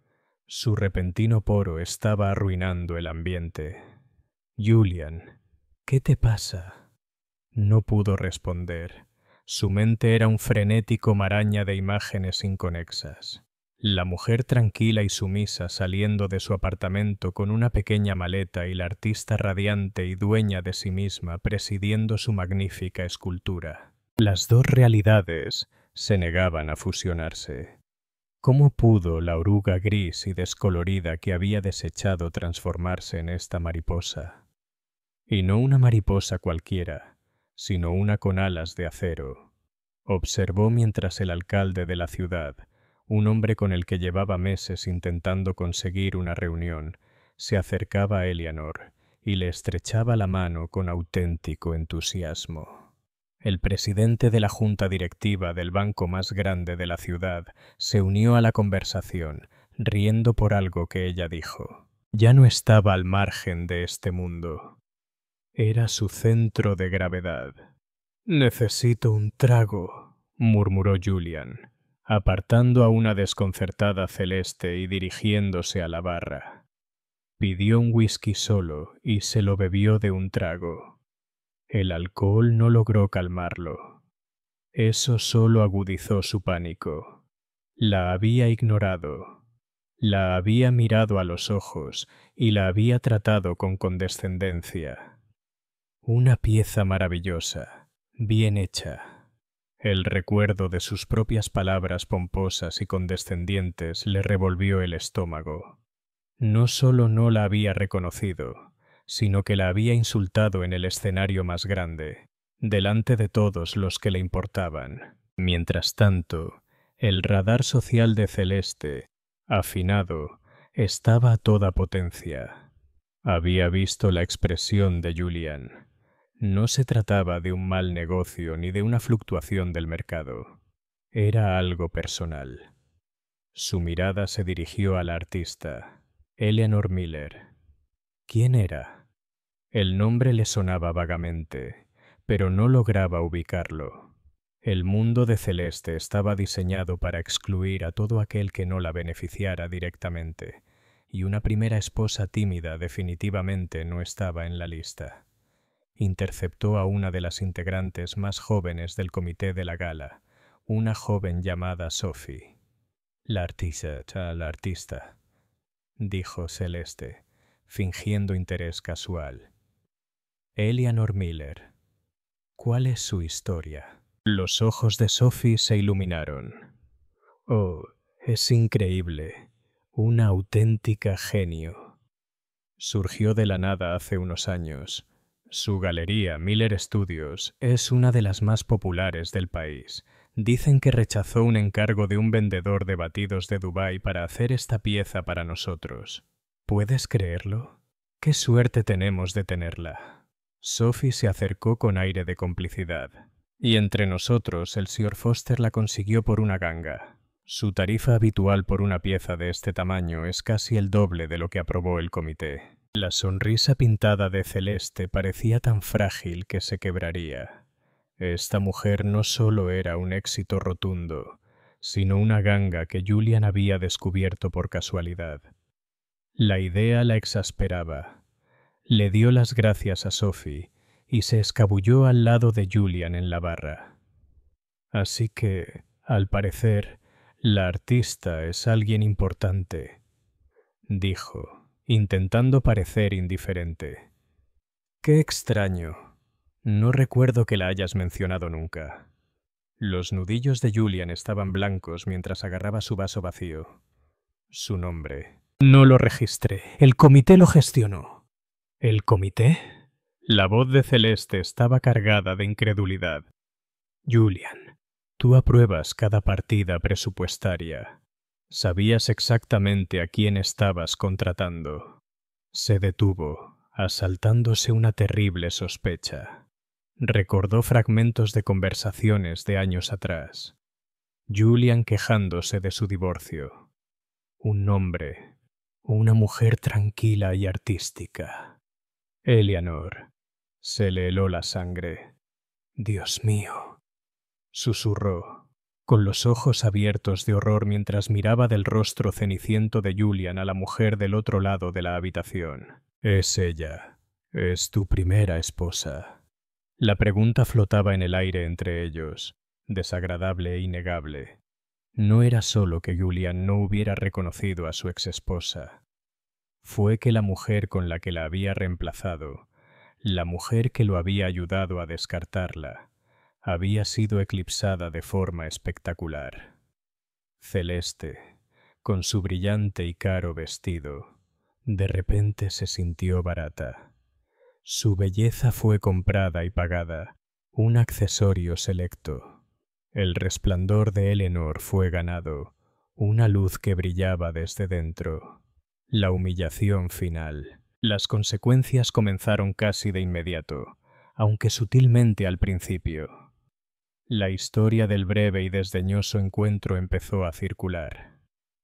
A: Su repentino poro estaba arruinando el ambiente. «Julian, ¿qué te pasa?». No pudo responder. Su mente era un frenético maraña de imágenes inconexas. La mujer tranquila y sumisa saliendo de su apartamento con una pequeña maleta y la artista radiante y dueña de sí misma presidiendo su magnífica escultura. Las dos realidades se negaban a fusionarse. ¿Cómo pudo la oruga gris y descolorida que había desechado transformarse en esta mariposa? Y no una mariposa cualquiera, sino una con alas de acero. Observó mientras el alcalde de la ciudad, un hombre con el que llevaba meses intentando conseguir una reunión, se acercaba a Eleanor y le estrechaba la mano con auténtico entusiasmo. El presidente de la junta directiva del banco más grande de la ciudad se unió a la conversación, riendo por algo que ella dijo. Ya no estaba al margen de este mundo. Era su centro de gravedad. «Necesito un trago», murmuró Julian, apartando a una desconcertada Celeste y dirigiéndose a la barra. Pidió un whisky solo y se lo bebió de un trago. El alcohol no logró calmarlo. Eso solo agudizó su pánico. La había ignorado. La había mirado a los ojos y la había tratado con condescendencia. Una pieza maravillosa, bien hecha. El recuerdo de sus propias palabras pomposas y condescendientes le revolvió el estómago. No solo no la había reconocido, sino que la había insultado en el escenario más grande, delante de todos los que le importaban. Mientras tanto, el radar social de Celeste, afinado, estaba a toda potencia. Había visto la expresión de Julian. No se trataba de un mal negocio ni de una fluctuación del mercado. Era algo personal. Su mirada se dirigió a la artista, Eleanor Miller. ¿Quién era? El nombre le sonaba vagamente, pero no lograba ubicarlo. El mundo de Celeste estaba diseñado para excluir a todo aquel que no la beneficiara directamente, y una primera esposa tímida definitivamente no estaba en la lista. Interceptó a una de las integrantes más jóvenes del comité de la gala, una joven llamada Sophie. La artista, dijo Celeste, fingiendo interés casual. Eleanor Miller. ¿Cuál es su historia? Los ojos de Sophie se iluminaron. Oh, es increíble. Una auténtica genio. Surgió de la nada hace unos años. Su galería, Miller Studios, es una de las más populares del país. Dicen que rechazó un encargo de un vendedor de batidos de Dubái para hacer esta pieza para nosotros. ¿Puedes creerlo? ¡Qué suerte tenemos de tenerla! Sophie se acercó con aire de complicidad. Y entre nosotros, el Sr. Foster la consiguió por una ganga. Su tarifa habitual por una pieza de este tamaño es casi el doble de lo que aprobó el comité. La sonrisa pintada de celeste parecía tan frágil que se quebraría. Esta mujer no solo era un éxito rotundo, sino una ganga que Julian había descubierto por casualidad. La idea la exasperaba. Le dio las gracias a Sophie y se escabulló al lado de Julian en la barra. Así que, al parecer, la artista es alguien importante, dijo, intentando parecer indiferente. ¡Qué extraño! No recuerdo que la hayas mencionado nunca. Los nudillos de Julian estaban blancos mientras agarraba su vaso vacío. Su nombre. No lo registré. El comité lo gestionó. ¿El comité? La voz de Celeste estaba cargada de incredulidad. Julian, tú apruebas cada partida presupuestaria. Sabías exactamente a quién estabas contratando. Se detuvo, asaltándose una terrible sospecha. Recordó fragmentos de conversaciones de años atrás. Julian quejándose de su divorcio. Un hombre, una mujer tranquila y artística. Eleanor. Se le heló la sangre. Dios mío, susurró, con los ojos abiertos de horror mientras miraba del rostro ceniciento de Julian a la mujer del otro lado de la habitación. Es ella. Es tu primera esposa. La pregunta flotaba en el aire entre ellos, desagradable e innegable. No era solo que Julian no hubiera reconocido a su exesposa. Fue que la mujer con la que la había reemplazado, la mujer que lo había ayudado a descartarla, había sido eclipsada de forma espectacular. Celeste, con su brillante y caro vestido, de repente se sintió barata. Su belleza fue comprada y pagada, un accesorio selecto. El resplandor de Eleanor fue ganado, una luz que brillaba desde dentro. La humillación final. Las consecuencias comenzaron casi de inmediato, aunque sutilmente al principio. La historia del breve y desdeñoso encuentro empezó a circular.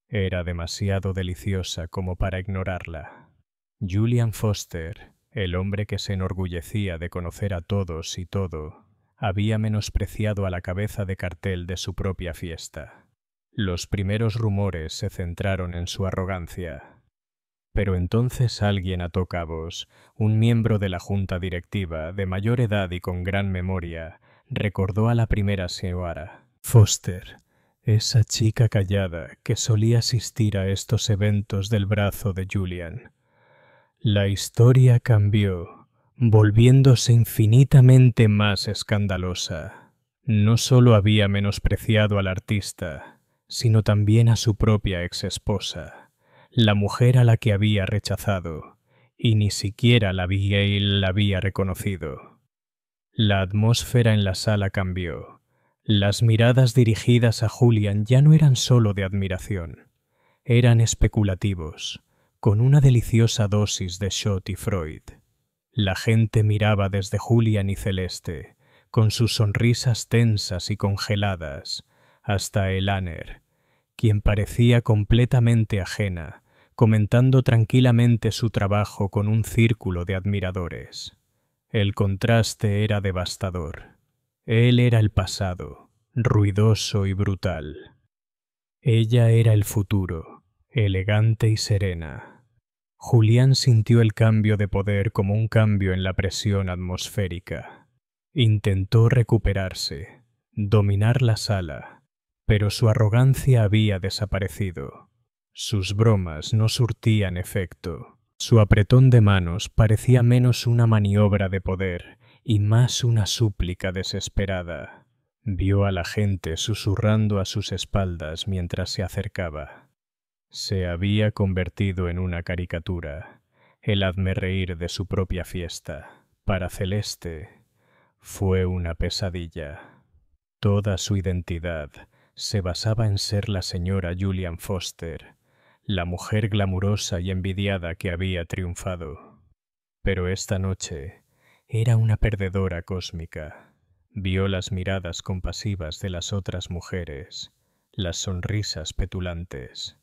A: Era demasiado deliciosa como para ignorarla. Julian Foster, el hombre que se enorgullecía de conocer a todos y todo, había menospreciado a la cabeza de cartel de su propia fiesta. Los primeros rumores se centraron en su arrogancia. Pero entonces alguien ató cabos, un miembro de la junta directiva, de mayor edad y con gran memoria, recordó a la primera señora Foster, esa chica callada que solía asistir a estos eventos del brazo de Julian. La historia cambió, volviéndose infinitamente más escandalosa. No solo había menospreciado al artista, sino también a su propia exesposa, la mujer a la que había rechazado, y ni siquiera la Abigail la había reconocido. La atmósfera en la sala cambió. Las miradas dirigidas a Julian ya no eran solo de admiración, eran especulativos, con una deliciosa dosis de Schott y Freud. La gente miraba desde Julian y Celeste, con sus sonrisas tensas y congeladas, hasta Eleanor, quien parecía completamente ajena, comentando tranquilamente su trabajo con un círculo de admiradores. El contraste era devastador. Él era el pasado, ruidoso y brutal. Ella era el futuro, elegante y serena. Julián sintió el cambio de poder como un cambio en la presión atmosférica. Intentó recuperarse, dominar la sala, pero su arrogancia había desaparecido. Sus bromas no surtían efecto. Su apretón de manos parecía menos una maniobra de poder y más una súplica desesperada. Vio a la gente susurrando a sus espaldas mientras se acercaba. Se había convertido en una caricatura, el hazmerreír de su propia fiesta. Para Celeste fue una pesadilla. Toda su identidad se basaba en ser la señora Julian Foster, la mujer glamurosa y envidiada que había triunfado. Pero esta noche era una perdedora cósmica. Vio las miradas compasivas de las otras mujeres, las sonrisas petulantes.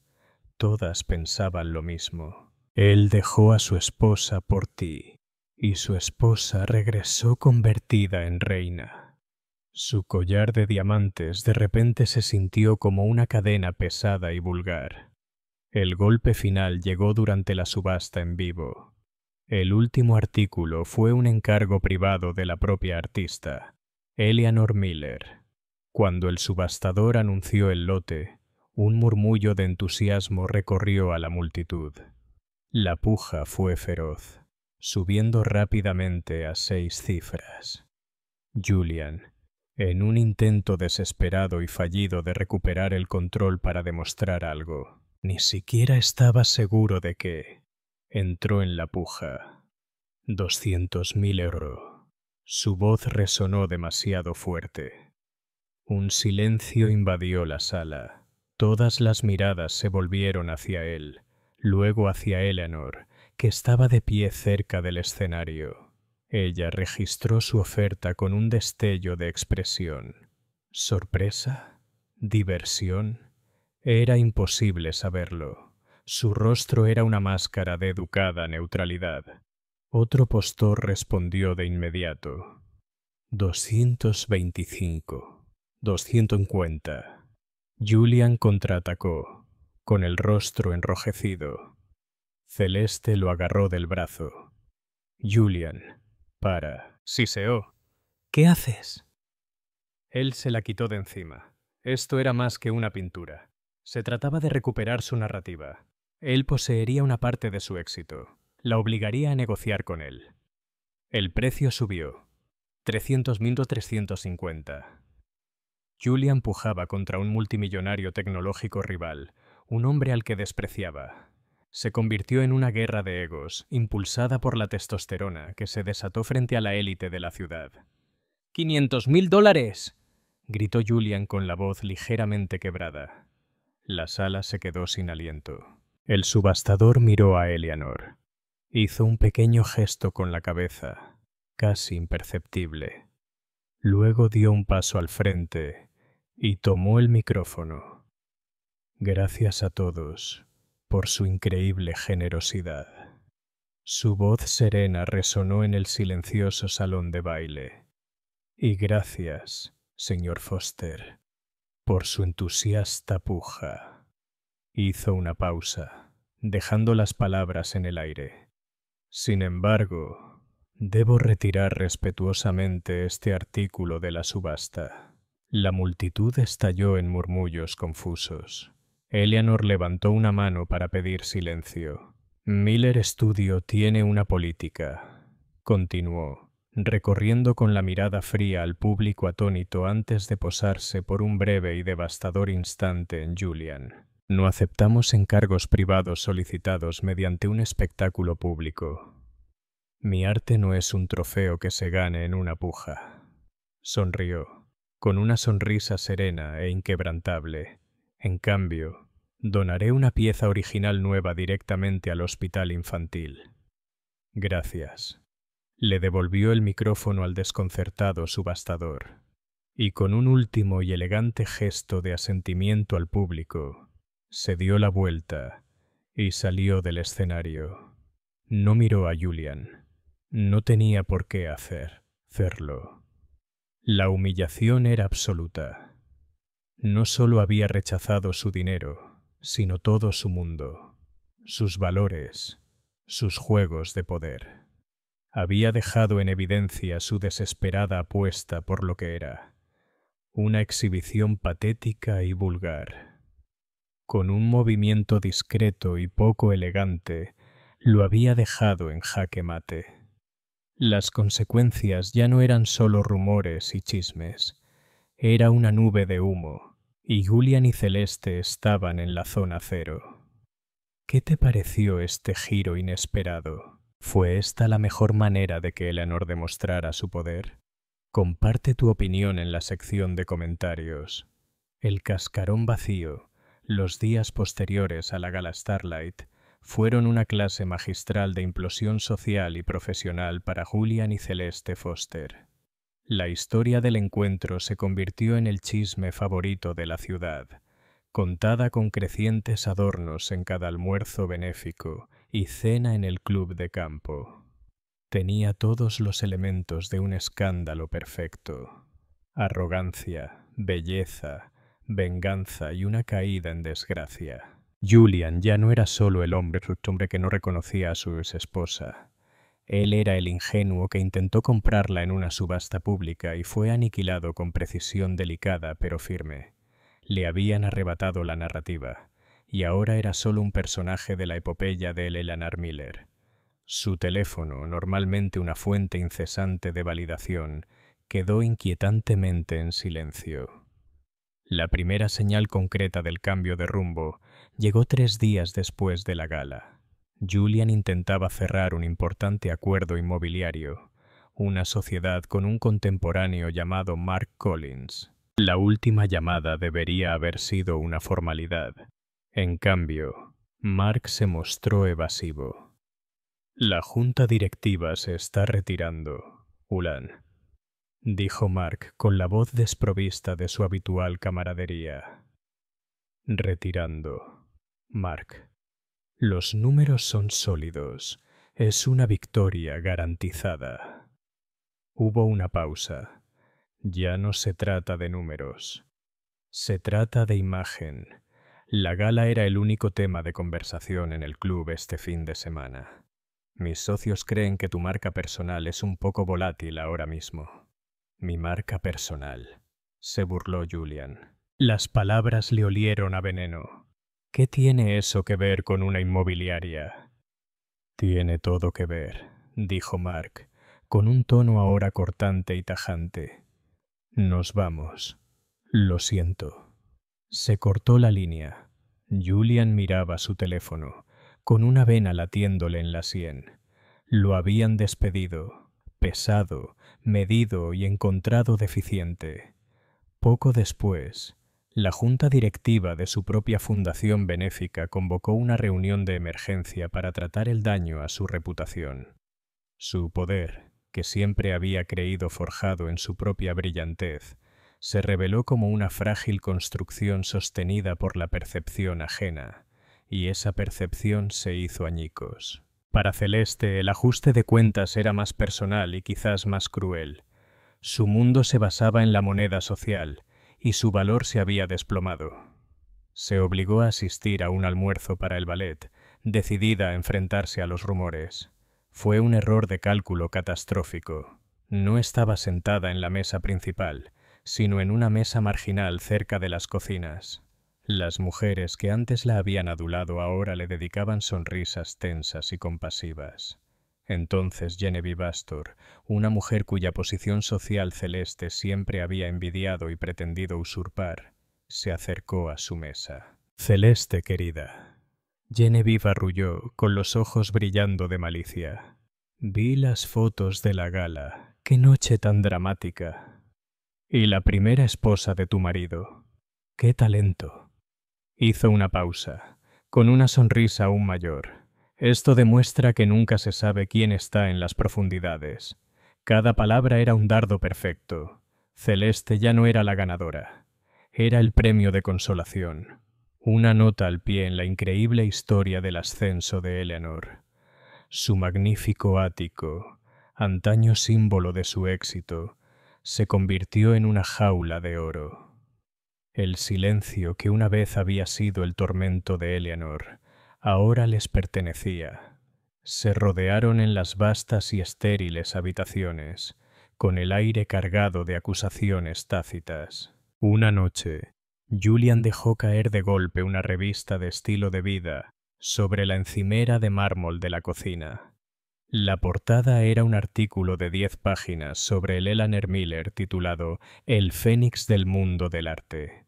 A: Todas pensaban lo mismo. Él dejó a su esposa por ti, y su esposa regresó convertida en reina. Su collar de diamantes de repente se sintió como una cadena pesada y vulgar. El golpe final llegó durante la subasta en vivo. El último artículo fue un encargo privado de la propia artista, Eleanor Miller. Cuando el subastador anunció el lote, un murmullo de entusiasmo recorrió a la multitud. La puja fue feroz, subiendo rápidamente a 6 cifras. Julian, en un intento desesperado y fallido de recuperar el control para demostrar algo, ni siquiera estaba seguro de que entró en la puja. 200.000 euros. Su voz resonó demasiado fuerte. Un silencio invadió la sala. Todas las miradas se volvieron hacia él, luego hacia Eleanor, que estaba de pie cerca del escenario. Ella registró su oferta con un destello de expresión. ¿Sorpresa? ¿Diversión? Era imposible saberlo. Su rostro era una máscara de educada neutralidad. Otro postor respondió de inmediato. 225. 250. Julian contraatacó, con el rostro enrojecido. Celeste lo agarró del brazo. Julian, para. Siseó. ¿Qué haces? Él se la quitó de encima. Esto era más que una pintura. Se trataba de recuperar su narrativa. Él poseería una parte de su éxito. La obligaría a negociar con él. El precio subió. 300.000 a 350. Julian pujaba contra un multimillonario tecnológico rival, un hombre al que despreciaba. Se convirtió en una guerra de egos, impulsada por la testosterona que se desató frente a la élite de la ciudad. $500.000, gritó Julian con la voz ligeramente quebrada. La sala se quedó sin aliento. El subastador miró a Eleanor. Hizo un pequeño gesto con la cabeza, casi imperceptible. Luego dio un paso al frente y tomó el micrófono. Gracias a todos por su increíble generosidad. Su voz serena resonó en el silencioso salón de baile. Y gracias, señor Foster, por su entusiasta puja. Hizo una pausa, dejando las palabras en el aire. Sin embargo, debo retirar respetuosamente este artículo de la subasta. La multitud estalló en murmullos confusos. Eleanor levantó una mano para pedir silencio. Miller Studio tiene una política, continuó, recorriendo con la mirada fría al público atónito antes de posarse por un breve y devastador instante en Julian. No aceptamos encargos privados solicitados mediante un espectáculo público. Mi arte no es un trofeo que se gane en una puja. Sonrió, con una sonrisa serena e inquebrantable. En cambio, donaré una pieza original nueva directamente al hospital infantil. Gracias. Le devolvió el micrófono al desconcertado subastador, y con un último y elegante gesto de asentimiento al público, se dio la vuelta y salió del escenario. No miró a Julian. No tenía por qué hacerlo. La humillación era absoluta. No solo había rechazado su dinero, sino todo su mundo, sus valores, sus juegos de poder. Había dejado en evidencia su desesperada apuesta por lo que era, una exhibición patética y vulgar. Con un movimiento discreto y poco elegante, lo había dejado en jaque mate. Las consecuencias ya no eran solo rumores y chismes. Era una nube de humo, y Julian y Celeste estaban en la zona cero. ¿Qué te pareció este giro inesperado? ¿Fue esta la mejor manera de que Eleanor demostrara su poder? Comparte tu opinión en la sección de comentarios. El cascarón vacío, los días posteriores a la gala Starlight, fueron una clase magistral de implosión social y profesional para Julian y Celeste Foster. La historia del encuentro se convirtió en el chisme favorito de la ciudad, contada con crecientes adornos en cada almuerzo benéfico y cena en el club de campo. Tenía todos los elementos de un escándalo perfecto: arrogancia, belleza, venganza y una caída en desgracia. Julian ya no era solo el hombre que no reconocía a su esposa. Él era el ingenuo que intentó comprarla en una subasta pública y fue aniquilado con precisión delicada pero firme. Le habían arrebatado la narrativa, y ahora era solo un personaje de la epopeya de Eleanor Miller. Su teléfono, normalmente una fuente incesante de validación, quedó inquietantemente en silencio. La primera señal concreta del cambio de rumbo llegó 3 días después de la gala. Julian intentaba cerrar un importante acuerdo inmobiliario, una sociedad con un contemporáneo llamado Mark Collins. La última llamada debería haber sido una formalidad. En cambio, Mark se mostró evasivo. «La junta directiva se está retirando, Ulan», dijo Mark con la voz desprovista de su habitual camaradería. «Retirando. Mark. Los números son sólidos. Es una victoria garantizada». Hubo una pausa. Ya no se trata de números. Se trata de imagen. La gala era el único tema de conversación en el club este fin de semana. Mis socios creen que tu marca personal es un poco volátil ahora mismo. «Mi marca personal», se burló Julian. Las palabras le olieron a veneno. ¿Qué tiene eso que ver con una inmobiliaria? «Tiene todo que ver», dijo Mark, con un tono ahora cortante y tajante. «Nos vamos. Lo siento». Se cortó la línea. Julian miraba su teléfono, con una vena latiéndole en la sien. Lo habían despedido, pesado, medido y encontrado deficiente. Poco después, la junta directiva de su propia fundación benéfica convocó una reunión de emergencia para tratar el daño a su reputación. Su poder, que siempre había creído forjado en su propia brillantez, se reveló como una frágil construcción sostenida por la percepción ajena, y esa percepción se hizo añicos. Para Celeste, el ajuste de cuentas era más personal y quizás más cruel. Su mundo se basaba en la moneda social, y su valor se había desplomado. Se obligó a asistir a un almuerzo para el ballet, decidida a enfrentarse a los rumores. Fue un error de cálculo catastrófico. No estaba sentada en la mesa principal, sino en una mesa marginal cerca de las cocinas. Las mujeres que antes la habían adulado ahora le dedicaban sonrisas tensas y compasivas. Entonces Genevieve Astor, una mujer cuya posición social Celeste siempre había envidiado y pretendido usurpar, se acercó a su mesa. «Celeste, querida». Genevieve arrulló, con los ojos brillando de malicia. «Vi las fotos de la gala. ¡Qué noche tan dramática! Y la primera esposa de tu marido. ¡Qué talento!». Hizo una pausa, con una sonrisa aún mayor. Esto demuestra que nunca se sabe quién está en las profundidades. Cada palabra era un dardo perfecto. Celeste ya no era la ganadora. Era el premio de consolación. Una nota al pie en la increíble historia del ascenso de Eleanor. Su magnífico ático, antaño símbolo de su éxito, se convirtió en una jaula de oro. El silencio que una vez había sido el tormento de Eleanor, ahora les pertenecía. Se rodearon en las vastas y estériles habitaciones, con el aire cargado de acusaciones tácitas. Una noche, Julian dejó caer de golpe una revista de estilo de vida sobre la encimera de mármol de la cocina. La portada era un artículo de 10 páginas sobre el Eleanor Miller titulado «El Fénix del mundo del arte».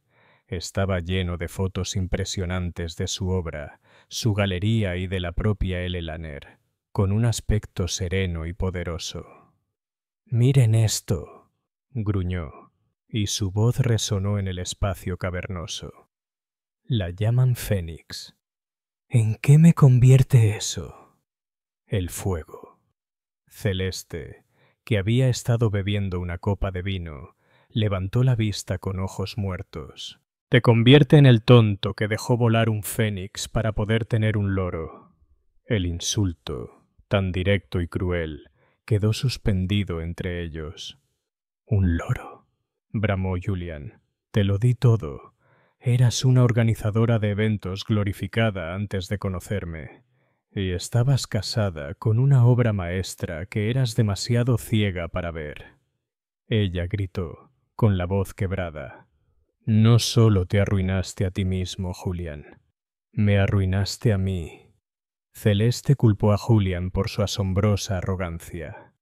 A: Estaba lleno de fotos impresionantes de su obra, su galería y de la propia Eleanor. con un aspecto sereno y poderoso. «Miren esto», gruñó, y su voz resonó en el espacio cavernoso. «La llaman Fénix. ¿En qué me convierte eso?» «El fuego». Celeste, que había estado bebiendo una copa de vino, levantó la vista con ojos muertos. «Te convierte en el tonto que dejó volar un fénix para poder tener un loro». El insulto, tan directo y cruel, quedó suspendido entre ellos. «¿Un loro?», bramó Julian. «Te lo di todo. Eras una organizadora de eventos glorificada antes de conocerme. Y estabas casada con una obra maestra que eras demasiado ciega para ver». Ella gritó, con la voz quebrada. «No solo te arruinaste a ti mismo, Julian. Me arruinaste a mí». Celeste culpó a Julian por su asombrosa arrogancia.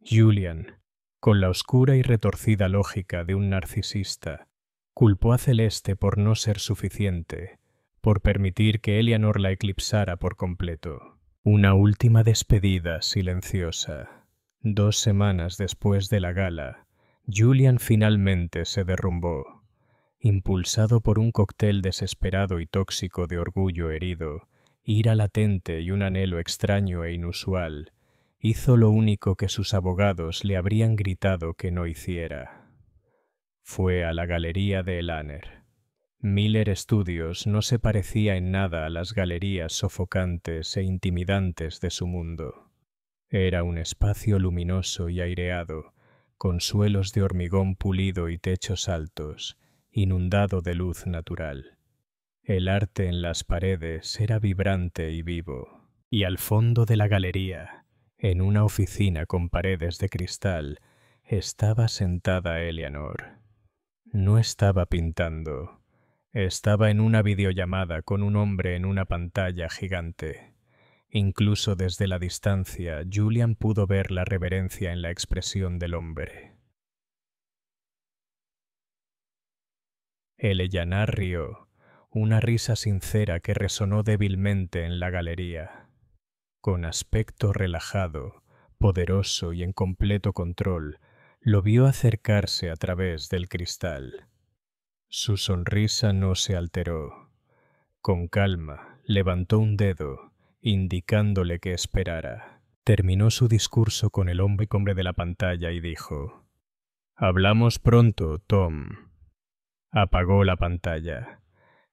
A: Julian, con la oscura y retorcida lógica de un narcisista, culpó a Celeste por no ser suficiente, por permitir que Eleanor la eclipsara por completo. Una última despedida silenciosa. 2 semanas después de la gala, Julian finalmente se derrumbó. Impulsado por un cóctel desesperado y tóxico de orgullo herido, ira latente y un anhelo extraño e inusual, hizo lo único que sus abogados le habrían gritado que no hiciera. Fue a la galería de Elaner. Miller Studios no se parecía en nada a las galerías sofocantes e intimidantes de su mundo. Era un espacio luminoso y aireado, con suelos de hormigón pulido y techos altos, inundado de luz natural. El arte en las paredes era vibrante y vivo, y al fondo de la galería, en una oficina con paredes de cristal, estaba sentada Eleanor. No estaba pintando. Estaba en una videollamada con un hombre en una pantalla gigante. Incluso desde la distancia, Julian pudo ver la reverencia en la expresión del hombre. Eleanor rió, una risa sincera que resonó débilmente en la galería. Con aspecto relajado, poderoso y en completo control, lo vio acercarse a través del cristal. Su sonrisa no se alteró. Con calma, levantó un dedo, indicándole que esperara. Terminó su discurso con el hombre de la pantalla y dijo: «Hablamos pronto, Tom». Apagó la pantalla.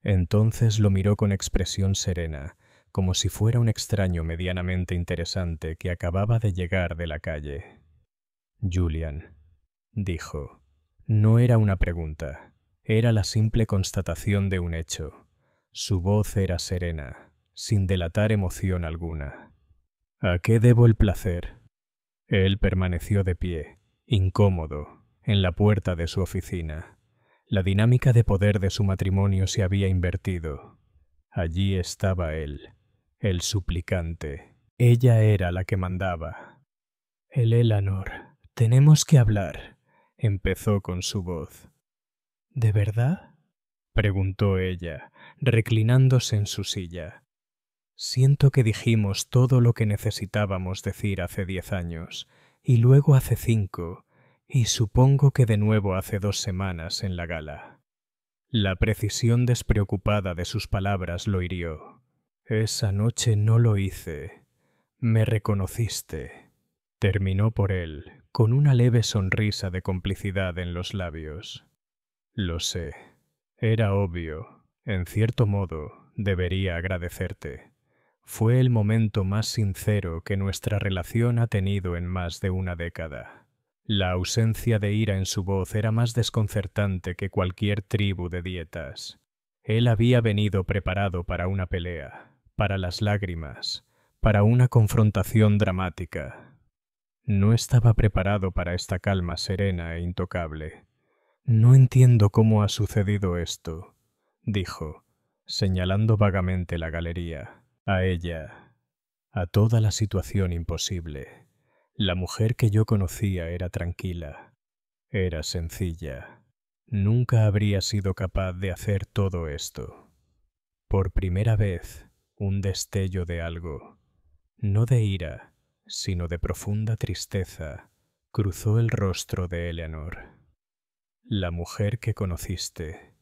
A: Entonces lo miró con expresión serena, como si fuera un extraño medianamente interesante que acababa de llegar de la calle. «Julian», dijo. No era una pregunta, era la simple constatación de un hecho. Su voz era serena, sin delatar emoción alguna. «¿A qué debo el placer?» Él permaneció de pie, incómodo, en la puerta de su oficina. La dinámica de poder de su matrimonio se había invertido. Allí estaba él, el suplicante. Ella era la que mandaba. «Eleanor, tenemos que hablar», empezó con su voz. «¿De verdad?», preguntó ella, reclinándose en su silla. «Siento que dijimos todo lo que necesitábamos decir hace 10 años, y luego hace 5, y supongo que de nuevo hace 2 semanas en la gala». La precisión despreocupada de sus palabras lo hirió. «Esa noche no lo hice. Me reconociste», terminó por él, con una leve sonrisa de complicidad en los labios. «Lo sé. Era obvio. En cierto modo, debería agradecerte. Fue el momento más sincero que nuestra relación ha tenido en más de una década». La ausencia de ira en su voz era más desconcertante que cualquier tribu de dietas. Él había venido preparado para una pelea, para las lágrimas, para una confrontación dramática. No estaba preparado para esta calma serena e intocable. «No entiendo cómo ha sucedido esto», dijo, señalando vagamente la galería. A ella, a toda la situación imposible. La mujer que yo conocía era tranquila, era sencilla. Nunca habría sido capaz de hacer todo esto. Por primera vez, un destello de algo. No de ira, sino de profunda tristeza, cruzó el rostro de Eleanor. La mujer que conociste,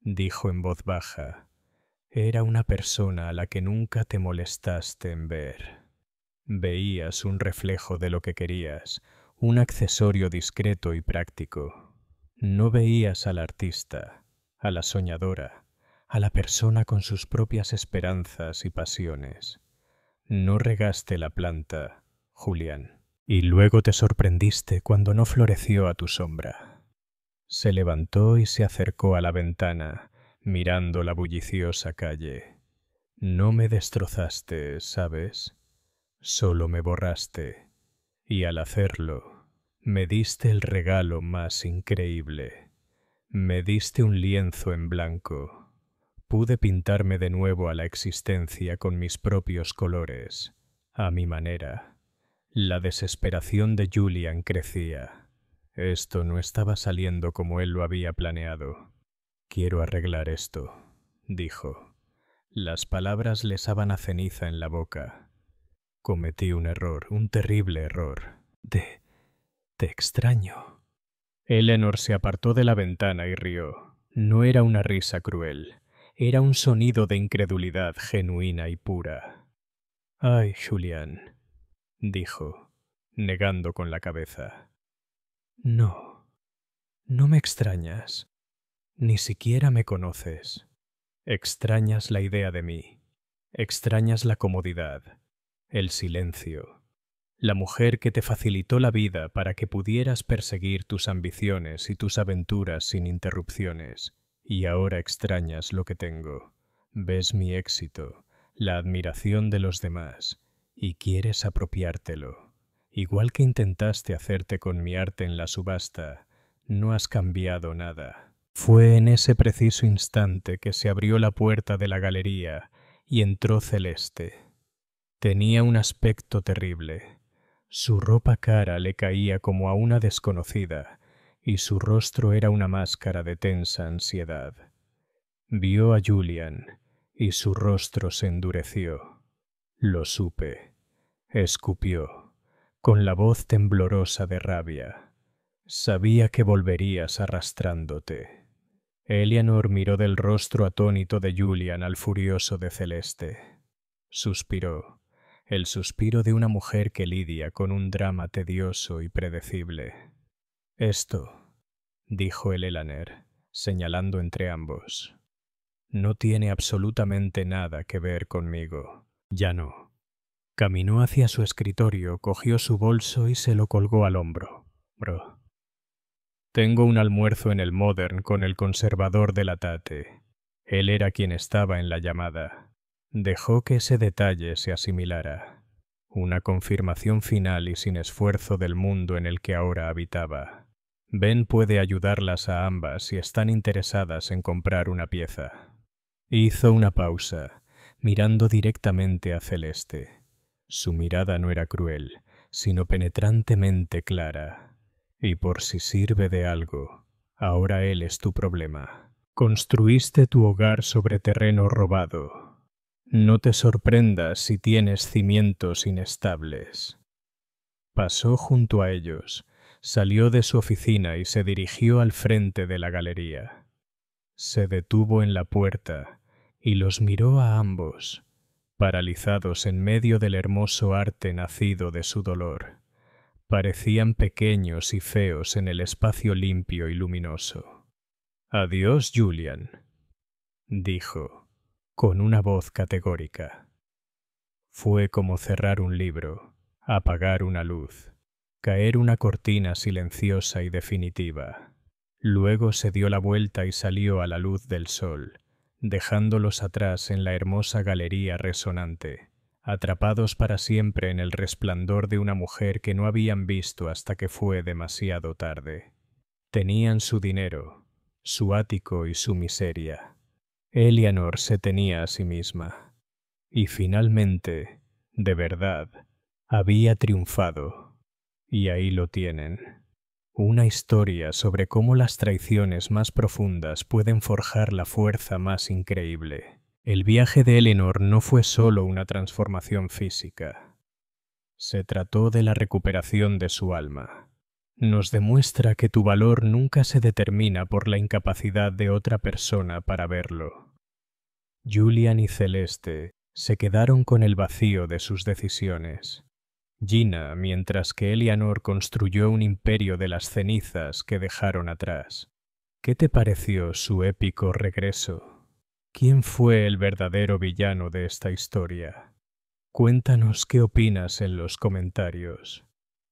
A: dijo en voz baja, era una persona a la que nunca te molestaste en ver. Veías un reflejo de lo que querías, un accesorio discreto y práctico. No veías al artista, a la soñadora, a la persona con sus propias esperanzas y pasiones. No regaste la planta, Julian, y luego te sorprendiste cuando no floreció a tu sombra. Se levantó y se acercó a la ventana, mirando la bulliciosa calle. No me destrozaste, ¿sabes? Solo me borraste, y al hacerlo, me diste el regalo más increíble. Me diste un lienzo en blanco. Pude pintarme de nuevo a la existencia con mis propios colores, a mi manera. La desesperación de Julian crecía. Esto no estaba saliendo como él lo había planeado. Quiero arreglar esto, dijo. Las palabras le saban a ceniza en la boca. Cometí un error, un terrible error. Te extraño. Eleanor se apartó de la ventana y rió. No era una risa cruel. Era un sonido de incredulidad genuina y pura. Ay, Julian, dijo, negando con la cabeza. No, no me extrañas. Ni siquiera me conoces. Extrañas la idea de mí. Extrañas la comodidad, el silencio. La mujer que te facilitó la vida para que pudieras perseguir tus ambiciones y tus aventuras sin interrupciones. Y ahora extrañas lo que tengo. Ves mi éxito, la admiración de los demás, y quieres apropiártelo. Igual que intentaste hacerte con mi arte en la subasta, no has cambiado nada. Fue en ese preciso instante que se abrió la puerta de la galería y entró Celeste. Tenía un aspecto terrible. Su ropa cara le caía como a una desconocida, y su rostro era una máscara de tensa ansiedad. Vio a Julian, y su rostro se endureció. Lo supe. Escupió, con la voz temblorosa de rabia. Sabía que volverías arrastrándote. Eleanor miró del rostro atónito de Julian al furioso de Celeste. Suspiró. El suspiro de una mujer que lidia con un drama tedioso y predecible. Esto, dijo el Eleanor, señalando entre ambos, no tiene absolutamente nada que ver conmigo. Ya no. Caminó hacia su escritorio, cogió su bolso y se lo colgó al hombro. Bro. Tengo un almuerzo en el Modern con el conservador de la Tate. Él era quien estaba en la llamada. Dejó que ese detalle se asimilara. Una confirmación final y sin esfuerzo del mundo en el que ahora habitaba. Ben puede ayudarlas a ambas si están interesadas en comprar una pieza. Hizo una pausa, mirando directamente a Celeste. Su mirada no era cruel, sino penetrantemente clara. Y por si sirve de algo, ahora él es tu problema. Construiste tu hogar sobre terreno robado. No te sorprendas si tienes cimientos inestables. Pasó junto a ellos, salió de su oficina y se dirigió al frente de la galería. Se detuvo en la puerta y los miró a ambos, paralizados en medio del hermoso arte nacido de su dolor. Parecían pequeños y feos en el espacio limpio y luminoso. «Adiós, Julian», dijo, con una voz categórica. Fue como cerrar un libro, apagar una luz, caer una cortina silenciosa y definitiva. Luego se dio la vuelta y salió a la luz del sol, dejándolos atrás en la hermosa galería resonante, atrapados para siempre en el resplandor de una mujer que no habían visto hasta que fue demasiado tarde. Tenían su dinero, su ático y su miseria. Eleanor se tenía a sí misma. Y finalmente, de verdad, había triunfado. Y ahí lo tienen. Una historia sobre cómo las traiciones más profundas pueden forjar la fuerza más increíble. El viaje de Eleanor no fue solo una transformación física. Se trató de la recuperación de su alma. Nos demuestra que tu valor nunca se determina por la incapacidad de otra persona para verlo. Julian y Celeste se quedaron con el vacío de sus decisiones. Gina, mientras que Eleanor construyó un imperio de las cenizas que dejaron atrás. ¿Qué te pareció su épico regreso? ¿Quién fue el verdadero villano de esta historia? Cuéntanos qué opinas en los comentarios.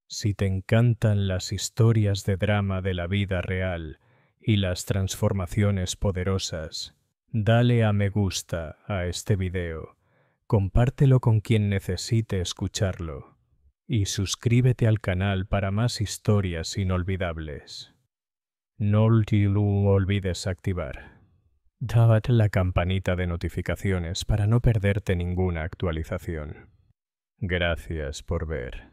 A: Si te encantan las historias de drama de la vida real y las transformaciones poderosas, dale a me gusta a este video, compártelo con quien necesite escucharlo y suscríbete al canal para más historias inolvidables. No lo olvides activar. Dale la campanita de notificaciones para no perderte ninguna actualización. Gracias por ver.